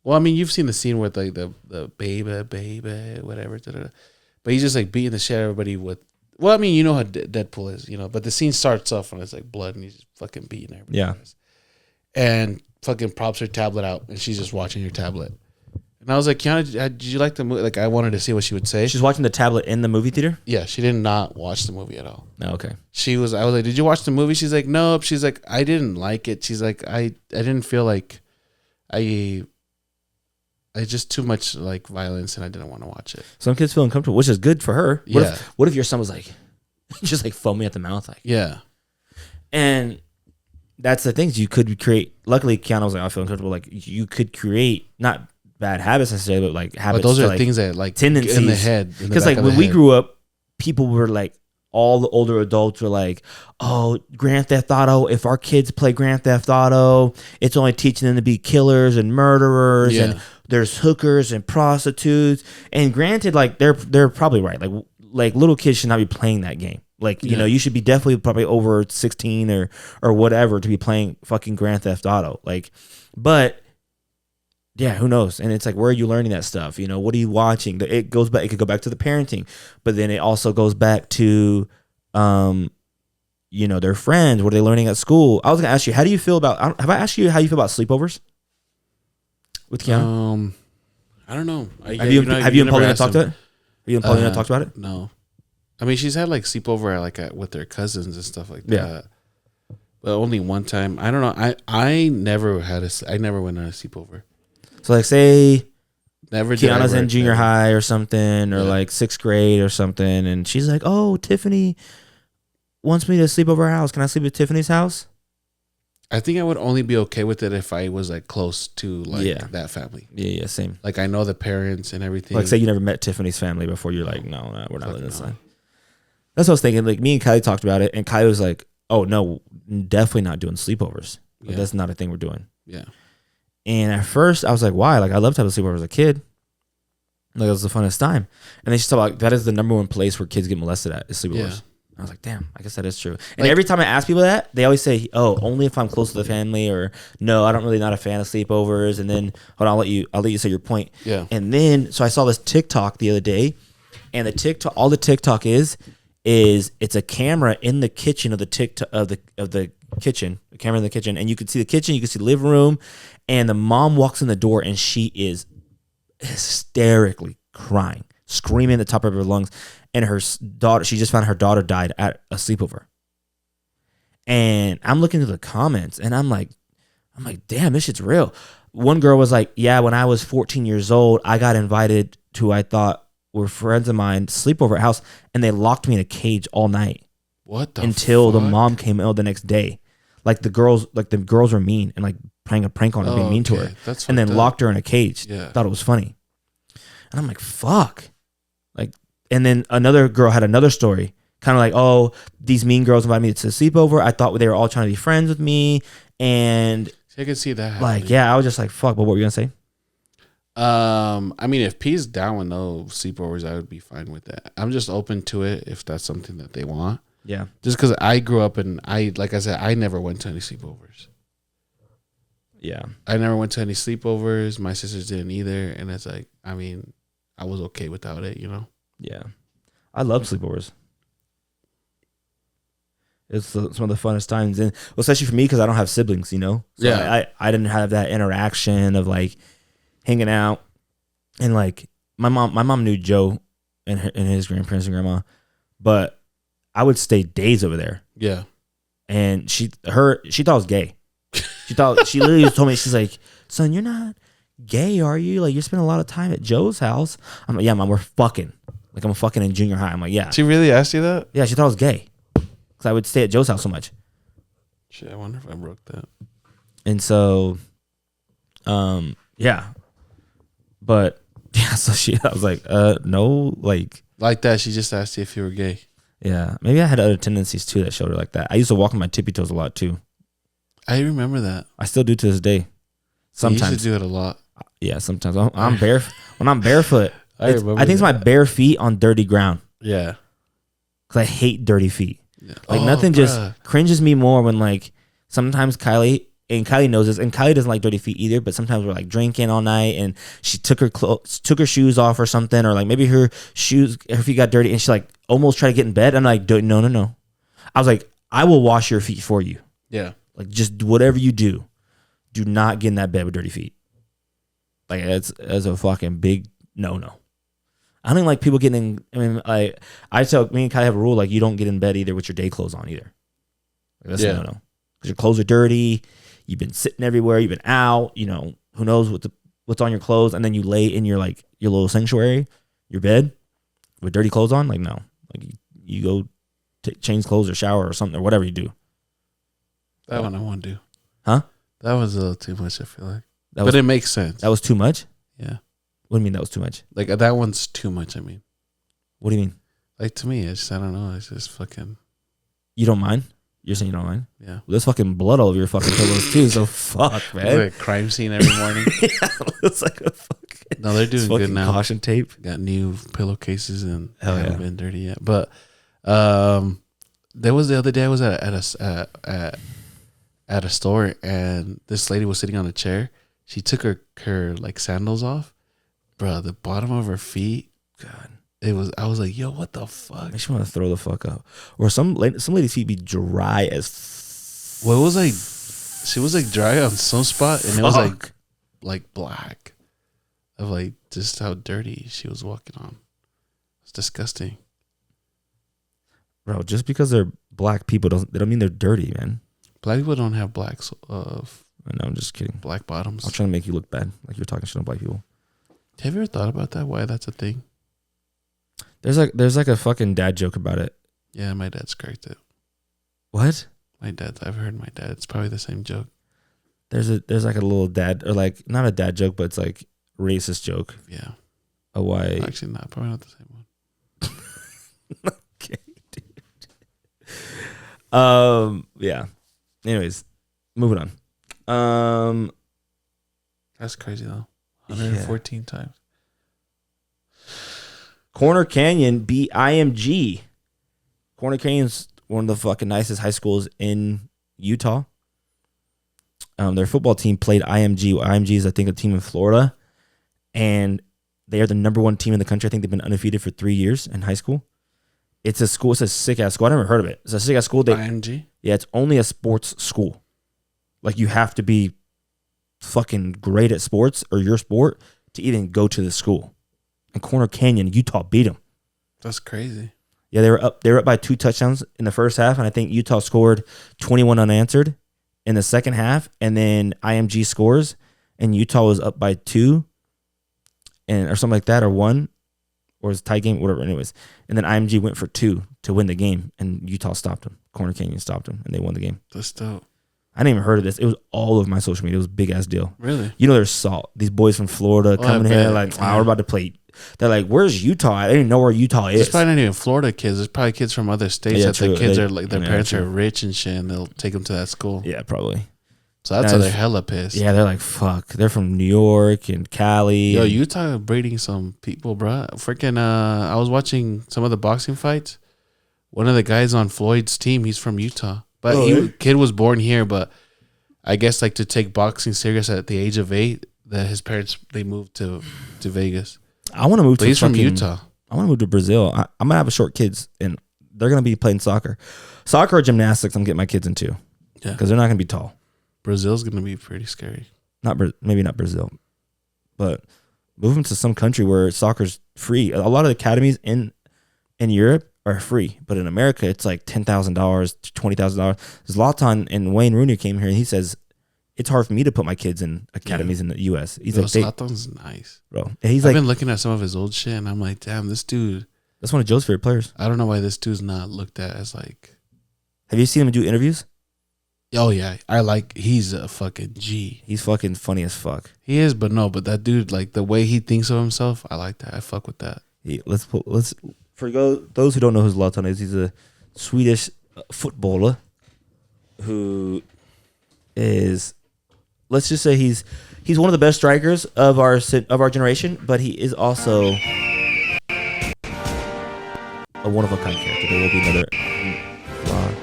Well, I mean, you've seen the scene with like the baby, whatever, but he's just like beating the shit out of everybody with. Well, I mean, you know how Deadpool is, you know, but the scene starts off when it's like blood and he's just fucking beating everybody. Yeah. And fucking props her tablet out and she's just watching her tablet. And I was like, Kiana, did you like the movie? Like, I wanted to see what she would say. She's watching the tablet in the movie theater? Yeah, she did not watch the movie at all. No, okay. I was like, did you watch the movie? She's like, nope. She's like, I didn't like it. She's like, I didn't feel like I just too much like violence and I didn't want to watch it. Some kids feel uncomfortable, which is good for her. Yeah. What if your son was like, just like foaming at the mouth? Like, yeah. And that's the things you could create. Luckily, Keanu was like, I feel uncomfortable. Like, you could create not bad habits necessarily, but like habits. But those are like, things that like tendencies in the head. Because like when we grew up, people were like, all the older adults were like, oh, Grand Theft Auto, if our kids play Grand Theft Auto, it's only teaching them to be killers and murderers, and there's hookers and prostitutes. And granted, like they're probably right. Like little kids should not be playing that game. Like, you know, you should be definitely probably over 16 or whatever to be playing fucking Grand Theft Auto. Like, but yeah, who knows? And it's like, where are you learning that stuff? You know, what are you watching? It goes back. It could go back to the parenting, but then it also goes back to, you know, their friends. What are they learning at school? I was gonna ask you, how do you feel about? Have I asked you how you feel about sleepovers? with Keanu? I don't know. Have you and never Paulina asked talked him. about it? Have you and Paulina talked about it? No. I mean, she's had like sleepover with their cousins and stuff like that. Yeah. But only one time. I don't know. I never went on a sleepover. So like say Never did. Kiana's in junior high or something, or Yeah. like 6th grade or something, and she's like, "Oh, Tiffany wants me to sleep over her house. Can I sleep at Tiffany's house?" I think I would only be okay with it if I was like close to like Yeah. that family. Yeah, same. Like I know the parents and everything. Like say you never met Tiffany's family before, you're like, no, we're not Fuck living this no. line. That's what I was thinking. Like me and Kylie talked about it, and Kylie was like, "Oh no, definitely not doing sleepovers. Like, Yeah. that's not a thing we're doing." Yeah. And at first, I was like, "Why? Like I loved to have a sleepover as a kid. Like it was the funnest time." And then she talked about that is the number one place where kids get molested at is sleepovers. Yeah. I was like, damn, I guess that is true. And Like- every time I ask people that, they always say, "Oh, only if I'm close to the family," or "No, I don't really not a fan of sleepovers." And then hold on, I'll let you say your point. Yeah. And then so I saw this TikTok the other day, and all the TikTok is it's a camera in the kitchen of the TikTok of the kitchen, the camera in the kitchen, and you can see the kitchen, you can see the living room, and the mom walks in the door and she is hysterically crying, screaming at the top of her lungs. And her daughter, she just found her daughter died at a sleepover. And I'm looking at the comments and I'm like, damn, this shit's real. One girl was like, yeah, when I was 14 years old, I got invited to, I thought were friends of mine, sleepover at house, and they locked me in a cage all night What the until the fuck? mom came out the next day. Like the girls were mean and like playing a prank on her, being mean to her. That's And then fucked up. locked her in a cage. Yeah. Thought it was funny. And I'm like, fuck. Like, and then another girl had another story. Kind of like, oh, these mean girls invited me to sleepover. I thought they were all trying to be friends with me. And I can see that like, happening. yeah, I was just like, fuck. But what were you going to say? I mean, if P's down with no sleepovers, I would be fine with that. I'm just open to it if that's something that they want. Yeah. Just because I grew up and like I said, I never went to any sleepovers. Yeah. I never went to any sleepovers. My sisters didn't either. And it's like, I mean, I was okay without it, you know? Yeah. I love sleepovers. It's some of the funnest times. And well, especially for me, because I don't have siblings, you know? So Yeah. I didn't have that interaction of like hanging out. And like my mom knew Joe and his grandparents and grandma, but I would stay days over there. Yeah. And she thought I was gay. She literally told me, she's like, "Son, you're not gay, are you? Like you're spending a lot of time at Joe's house." I'm like, "Yeah, Mom, we're fucking." Like I'm fucking in junior high. I'm like, "Yeah." She really asked you that? Yeah, she thought I was gay. Because I would stay at Joe's house so much. Shit, I wonder if I broke that. And so, yeah. But, yeah, so I was like, no, like. Like that, she just asked you if you were gay. Yeah, maybe I had other tendencies too that showed her like that. I used to walk on my tippy toes a lot too. I remember that. I still do to this day. Sometimes. You used to do it a lot. Yeah, sometimes. I'm bare. When I'm barefoot, I remember think it's my that. bare feet on dirty ground. Yeah. Because I hate dirty feet. Yeah. Like Oh, nothing just bruh. cringes me more when like sometimes Kylie knows this, and Kylie doesn't like dirty feet either, but sometimes we're like drinking all night and she took her shoes off or something, or like maybe her feet got dirty and she like almost tried to get in bed. I'm like, no. I was like, I will wash your feet for you. Yeah. Like just whatever you do not get in that bed with dirty feet. Like it's a fucking big no. I don't like people getting in. I mean, I tell me and Kylie have a rule like you don't get in bed either with your day clothes on either. Like, that's Yeah. no. Because your clothes are dirty. You've been sitting everywhere. You've been out. You know who knows what's on your clothes, and then you lay in your little sanctuary, your bed, with dirty clothes on. Like no, like you go change clothes or shower or something or whatever you do. That one I won't do. Huh? That was a little too much, I feel like. That was But it makes sense. that was too much. Yeah. What do you mean that was too much? Like that one's too much, I mean. What do you mean? Like to me, I don't know. It's just fucking, You don't mind? You're saying you don't mind? yeah. Well, there's fucking blood all over your fucking pillows too. So fuck, It's man. like a crime scene every morning. It's like a fucking. No, they're It's doing good fucking now. caution tape. Got new pillowcases and Hell haven't yeah. been dirty yet. But there was the other day I was at a store and this lady was sitting on a chair. She took her like sandals off. Bro, the bottom of her feet. God, I was like, yo, what the fuck? makes me want to throw the fuck up. Or some ladies' feet be dry as. Well, it was like she was like dry on some spot, and it was like fuck. like black, of like just how dirty she was walking on. It's disgusting. Bro, just because they're black people they don't mean they're dirty, man. Black people don't have black No, I'm just kidding. black bottoms. I'm trying to make you look bad, like you're talking shit on black people. Have you ever thought about that? Why that's a thing? There's like a fucking dad joke about it. Yeah, my dad's correct it. What? I've heard my dad. It's probably the same joke. There's like a little dad, or like not a dad joke, but it's like racist joke. Yeah. Oh, why? Actually, not. Probably not the same one. Okay, dude. Yeah. Anyways, moving on. That's crazy though. 114 times. Corner Canyon beat IMG. Corner Canyon's one of the fucking nicest high schools in Utah. Their football team played IMG. IMG is, I think, a team in Florida, and they are the number one team in the country. I think they've been undefeated for 3 years in high school. It's a school. It's a sick ass school. I never heard of it. It's a sick ass school. IMG. Yeah, it's only a sports school. Like, you have to be fucking great at sports or your sport to even go to the school. And Corner Canyon, Utah beat them. That's crazy. Yeah, they were up by 2 touchdowns in the first half, and I think Utah scored 21 unanswered in the second half, and then IMG scores, and Utah was up by 2, or something like that, or 1, or it was a tie game, whatever. Anyways, and then IMG went for 2 to win the game, and Utah stopped them. Corner Canyon stopped them, and they won the game. That's dope. I didn't even heard of this. It was all over my social media. It was a big ass deal. Really? You know, there's salt. These boys from Florida coming here like, we're about to play. They're like, where's Utah? I didn't even know where Utah is. It's probably not even Florida kids. There's probably kids from other states Yeah, that true. the kids They- are like, their yeah, parents true. are rich and shit, and they'll take them to that school. Yeah, probably. So that's That why is- they're hella pissed. Yeah, they're like, fuck. They're from New York and Cali. Yo, and- Utah breeding some people, bro. Freaking, I was watching some of the boxing fights. One of the guys on Floyd's team, he's from Utah. But kid was born here, but I guess like to take boxing serious at the age of 8, that his parents, they moved to Vegas. I want to move But to he's from fucking- Utah. I want to move to Brazil. I'm going to have short kids, and they're going to be playing soccer. Soccer or gymnastics, I'm getting my kids into. Yeah. Because they're not going to be tall. Brazil's going to be pretty scary. Maybe not Brazil, but move them to some country where soccer's free. A lot of the academies in Europe are free, but in America, it's like $10,000 to $20,000. Zlatan and Wayne Rooney came here, and he says, it's hard for me to put my kids in academies in the U.S. He's like, Zlatan's nice. bro. And he's I've like, been looking at some of his old shit, and I'm like, damn, this dude. that's one of Joe's favorite players. I don't know why this dude's not looked at as like. Have you seen him do interviews? Oh yeah, he's a fucking G. He's fucking funny as fuck. He is, but that dude, like the way he thinks of himself, I like that. I fuck with that. For those who don't know who Zlatan is, he's a Swedish footballer who is, let's just say he's one of the best strikers of our generation, but he is also a one of a kind character. There will be another vlog.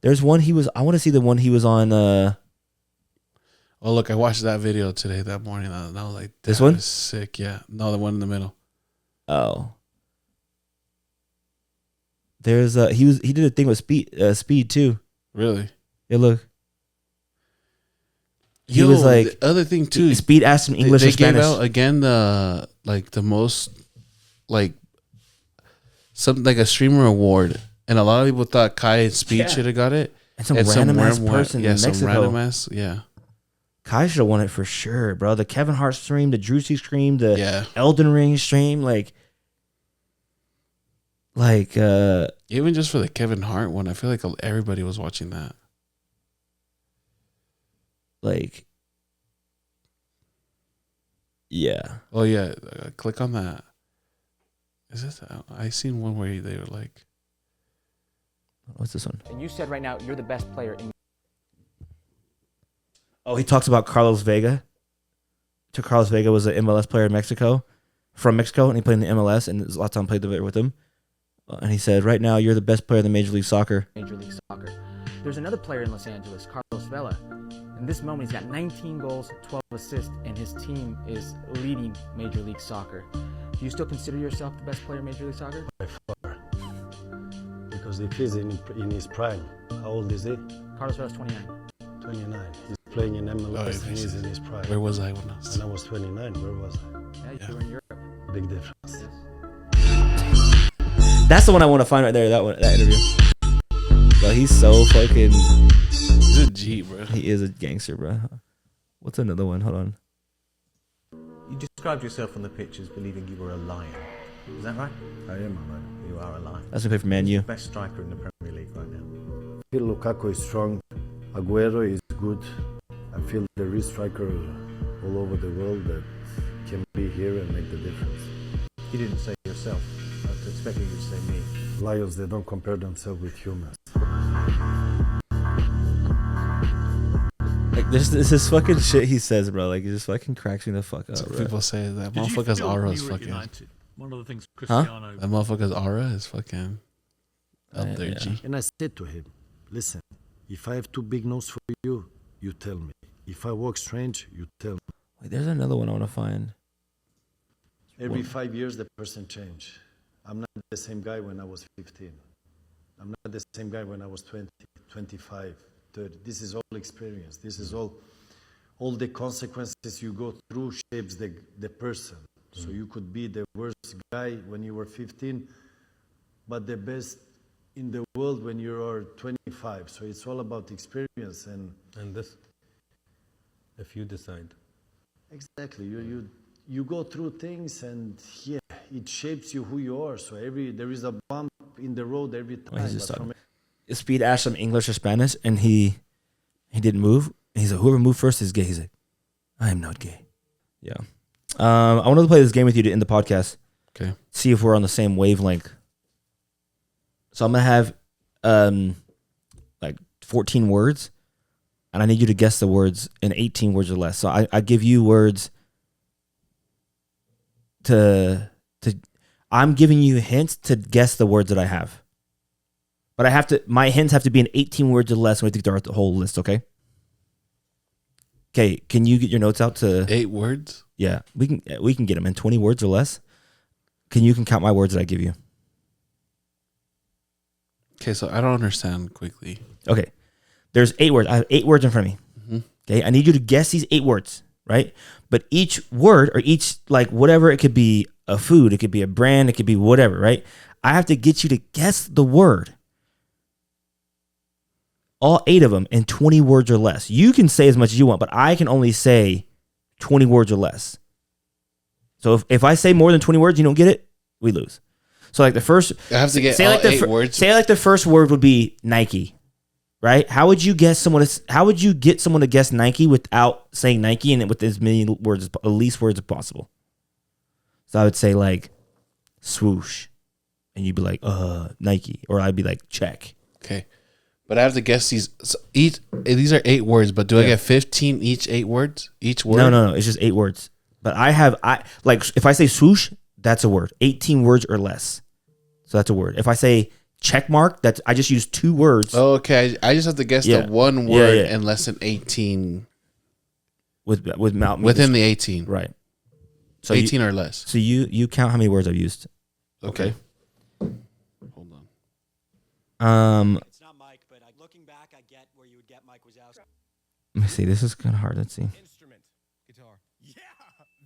There's one I want to see the one he was on. Oh look, I watched that video today, that morning. And I was like, this one is sick. Yeah, no, the one in the middle. Oh, there's he did a thing with speed too. Really? Yeah, look. He was like, the other thing too. Speed asked him English they or Spanish. gave out again the most something like a streamer award, and a lot of people thought Kai and Speed should have got it. And some random ass person in some Mexico. random ass, yeah. Kai should have won it for sure, bro. The Kevin Hart stream, the Drewsy stream, the Elden Ring stream, like even just for the Kevin Hart one, I feel like everybody was watching that. Like, yeah. Oh yeah, click on that. Is this? I seen one where they were like, What's this one? And you said right now you're the best player in. Oh, he talks about Carlos Vega. Carlos Vega was an MLS player in Mexico, from Mexico, and he played in the MLS, and Zlatan played with him. And he said, right now, you're the best player in the Major League Soccer. Major League Soccer. There's another player in Los Angeles, Carlos Vela. In this moment, he's got 19 goals, 12 assists, and his team is leading Major League Soccer. Do you still consider yourself the best player in Major League Soccer? By far. Because if he's in his prime, how old is he? Carlos Vela's 29. 29. He's playing in MLS and he's in his prime. Where was I when I was? When I was 29, where was I? Yeah, you were in Europe. Big difference. That's the one I want to find right there. That interview. But he's so fucking. He's a G, bro. He is a gangster, bro. What's another one? Hold on. You described yourself on the pitch as believing you were a lion. Is that right? I am a lion. You are a lion. That's gonna play for Man U. Best striker in the Premier League right now. I feel Lukaku is strong. Aguero is good. I feel there is striker all over the world that can be here and make the difference. You didn't say yourself. I was expecting you to say me. Lions, they don't compare themselves with humans. Like this is fucking shit he says, bro. Like it just fucking cracks me the fuck up, So bro. people say that Did you motherfucker's feel aura when is you were at fucking. United? One of the things Cristiano. That motherfucker's aura is fucking up there, Yeah. G. And I said to him, listen, if I have two big nose for you, you tell me. If I walk strange, you tell me. Wait, there's another one I want to find. Every 5 years, the person change. I'm not the same guy when I was 15. I'm not the same guy when I was 20, 25, 30. This is all experience. This is all the consequences you go through shapes the person. So you could be the worst guy when you were 15, but the best in the world when you are 25. So it's all about experience and this, if you decide. exactly you go through things and yeah, it shapes you who you are. So there is a bump in the road every time. he's just but talking. Speed asked him English or Spanish, and he didn't move. And he's like, whoever moved first is gay. He's like, I am not gay. Yeah. I wanted to play this game with you to end the podcast. Okay. See if we're on the same wavelength. So I'm gonna have like 14 words, and I need you to guess the words in 18 words or less. So I give you words to I'm giving you hints to guess the words that I have. But my hints have to be in 18 words or less when we take the whole list, okay? Okay, can you get your notes out to 8 words? Yeah, we can get them in 20 words or less. You can count my words that I give you. Okay, so I don't understand quickly. Okay. There's 8 words. I have 8 words in front of me. Mm-hmm. Okay, I need you to guess these 8 words, right? But each word or each like whatever, it could be a food, it could be a brand, it could be whatever, right? I have to get you to guess the word. All 8 of them in 20 words or less. You can say as much as you want, but I can only say 20 words or less. So if I say more than 20 words, you don't get it, we lose. So like the first, I have to get say all like 8 words. Say like the first word would be Nike, right? How would you get someone to guess Nike without saying Nike and with as many words, at least words as possible? So I would say like swoosh, and you'd be like Nike, or I'd be like check. Okay. But I have to guess these. So these are 8 words, but do I get 15 each 8 words? Each word? No. It's just 8 words. But I like if I say swoosh, that's a word. 18 words or less. So that's a word. If I say check mark, I just use 2 words. Oh, okay. I just have to guess the one word in less than 18. Within the 18. Right. So 18 or less. So you count how many words I've used. Okay. Hold on. It's not Mike, but looking back, I get where you would get Mike Wazowski. Let me see. This is kind of hard. Let's see. Instrument, guitar. Yeah,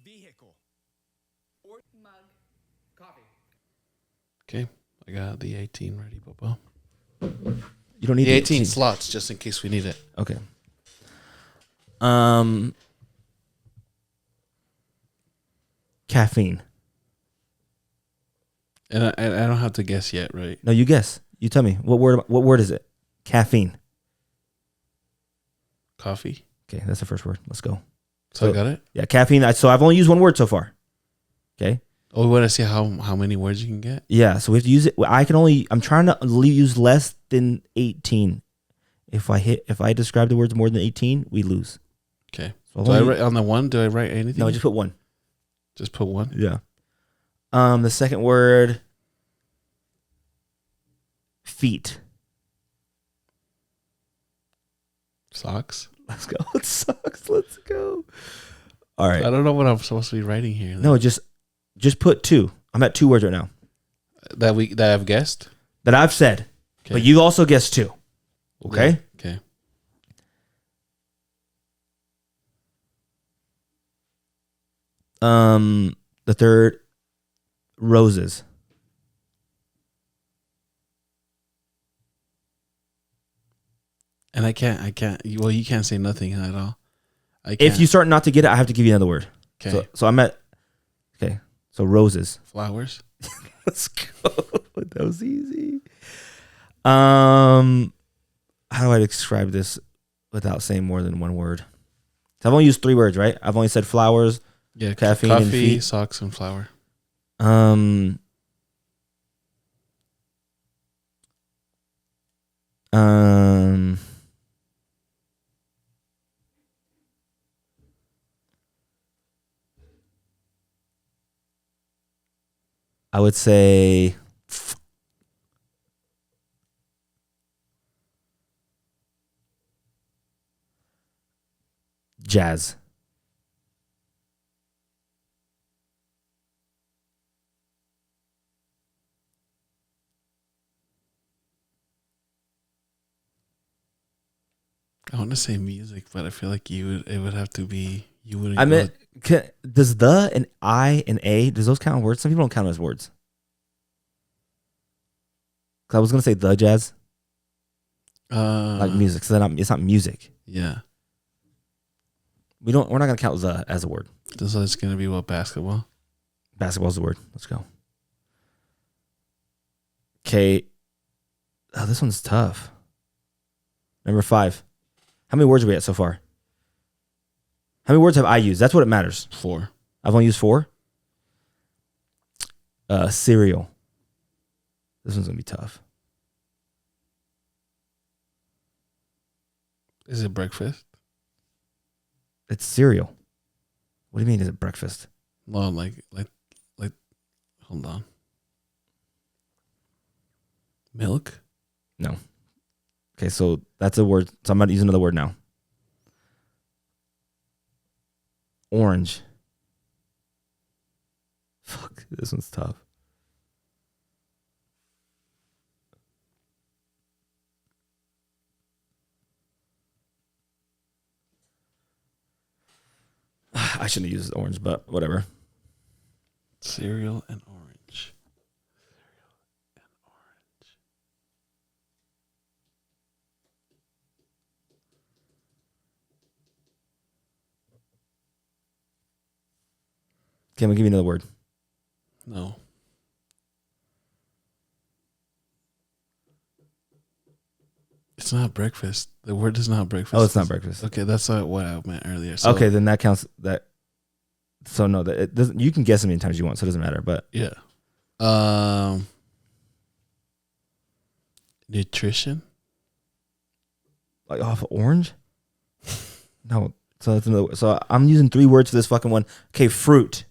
vehicle. Or mug. Coffee. Okay. I got the 18 ready, Bobo. You don't need the 18 slots just in case we need it. Okay. Caffeine. And I don't have to guess yet, right? No, you guess. You tell me. What word is it? Caffeine. Coffee. Okay, that's the first word. Let's go. So I got it? Yeah, caffeine. So I've only used 1 word so far. Okay. Oh, we want to see how many words you can get? Yeah, so we have to use it. I'm trying to use less than 18. If I describe the words more than 18, we lose. Okay. So do I write on the 1? Do I write anything? No, just put 1. Just put 1? Yeah. The second word, feet. Socks. Let's go. Socks. Let's go. All right. I don't know what I'm supposed to be writing here. No, just put 2. I'm at 2 words right now. That I've guessed? That I've said. Okay. But you also guessed 2. Okay? Okay. The third, roses. And I can't. Well, you can't say nothing at all. I can't. If you start not to get it, I have to give you another word. Okay. So I'm at. Okay. So roses. Flowers. Let's go. That was easy. How do I describe this without saying more than one word? So I've only used 3 words, right? I've only said flowers, Yeah. caffeine, and coffee, feet. socks, and flour. I would say jazz. I want to say music, but I feel like it would have to be you wouldn't. I meant, does the and I and a, does those count as words? Some people don't count as words. 'Cause I was gonna say the jazz, like music. So it's not music. Yeah. We're not gonna count the as a word. So it's gonna be what, basketball? Basketball's the word. Let's go. Okay. Oh, this one's tough. Number 5. How many words are we at so far? How many words have I used? That's what it matters. 4. I've only used 4. Cereal. This one's gonna be tough. Is it breakfast? It's cereal. What do you mean? Is it breakfast? No, like. Hold on. Milk. No. Okay, so that's a word. So I'm not using another word now. Orange. Fuck, this one's tough. I shouldn't have used orange, but whatever. Cereal and orange. Okay, I'm gonna give you another word. No. It's not breakfast. The word is not breakfast. Oh, it's not breakfast. Okay, that's not what I meant earlier. So, Okay, then that counts. That. So no, that it doesn't. You can guess how many times you want, so it doesn't matter. But yeah. Nutrition. like off of orange. No, so that's another. So I'm using 3 words for this fucking one. Okay, fruit.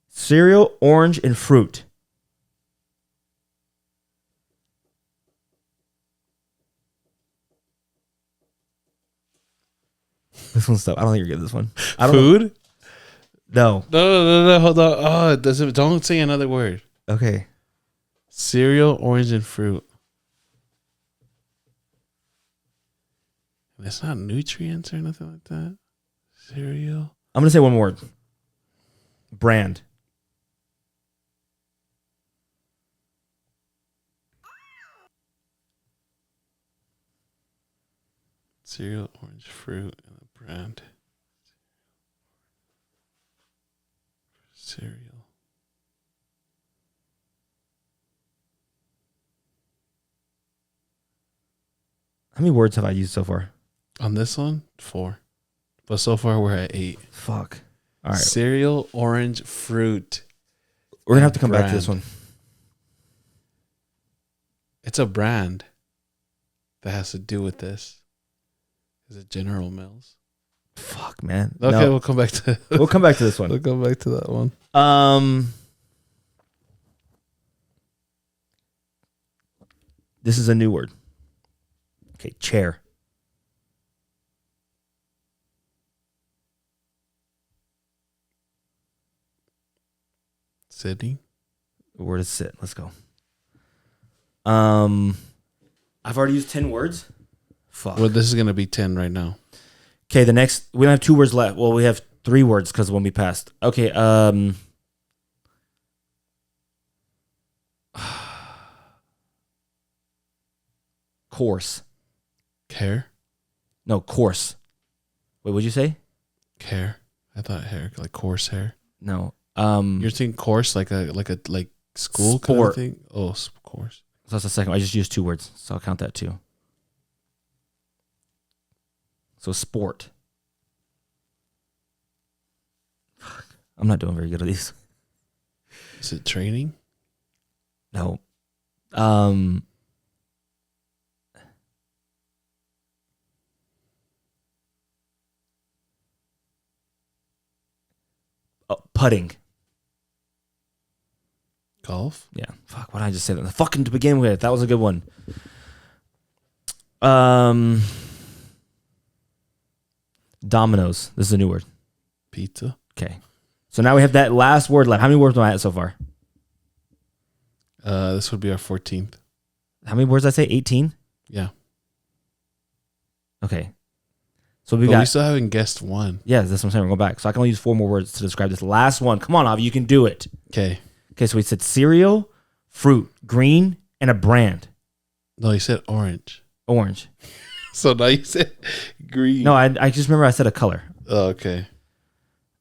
Cereal, orange, and fruit. This one's tough. I don't think you're getting this one. I don't know. Food? No. No. Hold on. Oh, it doesn't. Don't say another word. Okay. Cereal, orange, and fruit. It's not nutrients or nothing like that. Cereal. I'm gonna say one more word. Brand. Cereal, orange, fruit, and a brand. Cereal. How many words have I used so far? On this one, 4. But so far we're at 8. Fuck. All right. Cereal, orange, fruit. We're gonna have to come back to this one. It's a brand that has to do with this. Is it General Mills? Fuck, man. Okay, No. we'll come back to We'll come back to this one. We'll come back to that one. This is a new word. Okay, chair. Sydney. The word is sit. Let's go. I've already used 10 words. Fuck. Well, this is gonna be 10 right now. Okay, the next we don't have 2 words left. Well, we have 3 words because when we passed. Okay. Course. Care? No, course. Wait, what'd you say? Care. I thought hair, like coarse hair. No. You're thinking course like school kind of sport. thing? Oh, course. So that's the second one. I just used 2 words, so I'll count that too. So sport. Fuck. I'm not doing very good at these. Is it training? No. Putting. Golf? Yeah. Fuck, why did I just say that? Fucking to begin with. That was a good one. Dominoes. This is a new word. Pizza? Okay. So now we have that last word left. How many words am I at so far? This would be our 14th. How many words did I say? 18? Yeah. Okay. So we we still haven't guessed one. Yeah, that's what I'm saying. We're going back. So I can only use 4 more words to describe this last one. Come on, Avi, you can do it. Okay. Okay, so we said cereal, fruit, green, and a brand. No, you said orange. Orange. So now you said green. No, I just remember I said a color. Oh, okay.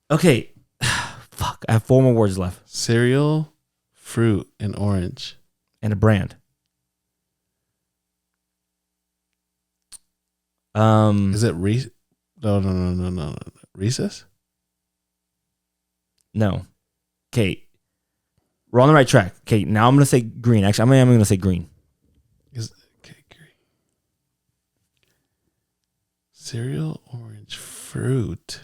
Okay. Fuck, I have 4 more words left. Cereal, fruit, and orange. And a brand. Is it No. Recess? No. Okay. We're on the right track. Okay, now I'm going to say green. Actually, I'm going to say green. Okay, green. Cereal, orange, fruit.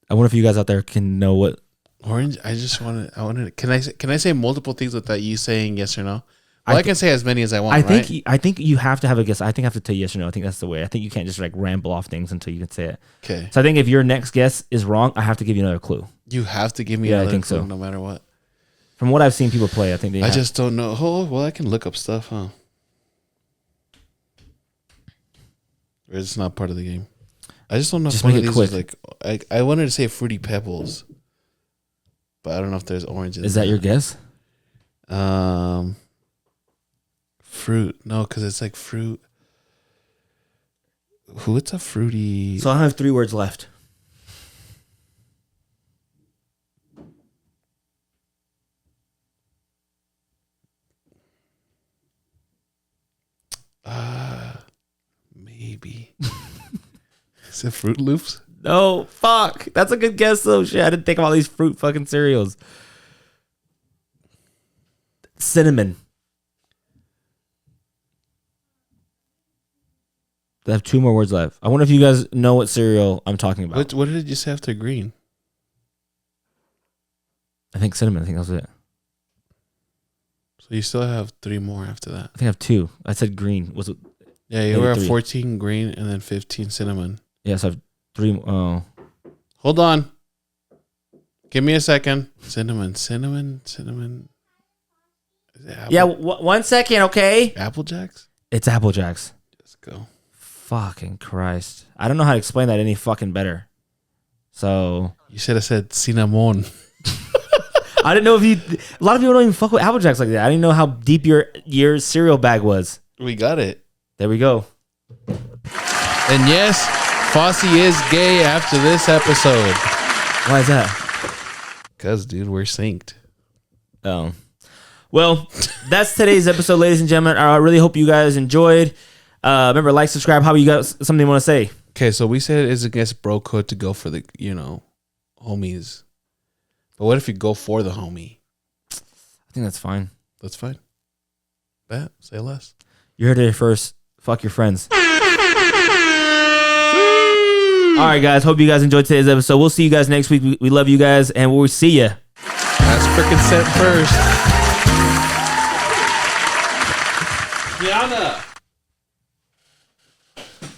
I wonder if you guys out there can know what Orange. I wanted. Can I say multiple things without you saying yes or no? Well, I can say as many as I want. I think you have to have a guess. I think I have to tell yes or no. I think that's the way. I think you can't just like ramble off things until you can say it. Okay. So I think if your next guess is wrong, I have to give you another clue. You have to give me I another think clue so. no matter what. From what I've seen people play, I think they I just don't know. Oh, well, I can look up stuff, huh? Or it's not part of the game. I just don't know. Just if one make of it these quick. is like I wanted to say Fruity Pebbles, but I don't know if there's oranges. Is that your guess? Fruit. No, because it's like fruit. What's a fruity? So I have 3 words left. Maybe. Is it Fruit Loops? No, fuck. That's a good guess though. Shit, I didn't think of all these fruit fucking cereals. Cinnamon. I have 2 more words left. I wonder if you guys know what cereal I'm talking about. What did you say after green? I think cinnamon. I think that was it. So you still have 3 more after that. I think I have 2. I said green. Was it? Yeah, you were at 14 green and then 15 cinnamon. Yes, I have 3. Oh. Hold on. Give me a second. Cinnamon. Yeah, 1 second, okay? Apple Jacks? It's Apple Jacks. Let's go. Fucking Christ. I don't know how to explain that any fucking better. So. You should have said cinnamon. I didn't know if you. A lot of people don't even fuck with Apple Jacks like that. I didn't know how deep your cereal bag was. We got it. There we go. And yes, Fossie is gay after this episode. Why is that? Because, dude, we're synced. Oh. Well, that's today's episode, ladies and gentlemen. I really hope you guys enjoyed. Remember, like, subscribe. How you got something you want to say? Okay, so we said it's against bro code to go for the, homies. But what if you go for the homie? I think that's fine. That's fine. Bet. Say less. You heard it here first. Fuck your friends. All right, guys. Hope you guys enjoyed today's episode. We'll see you guys next week. We love you guys, and we'll see you. That's freaking set first. Gianna.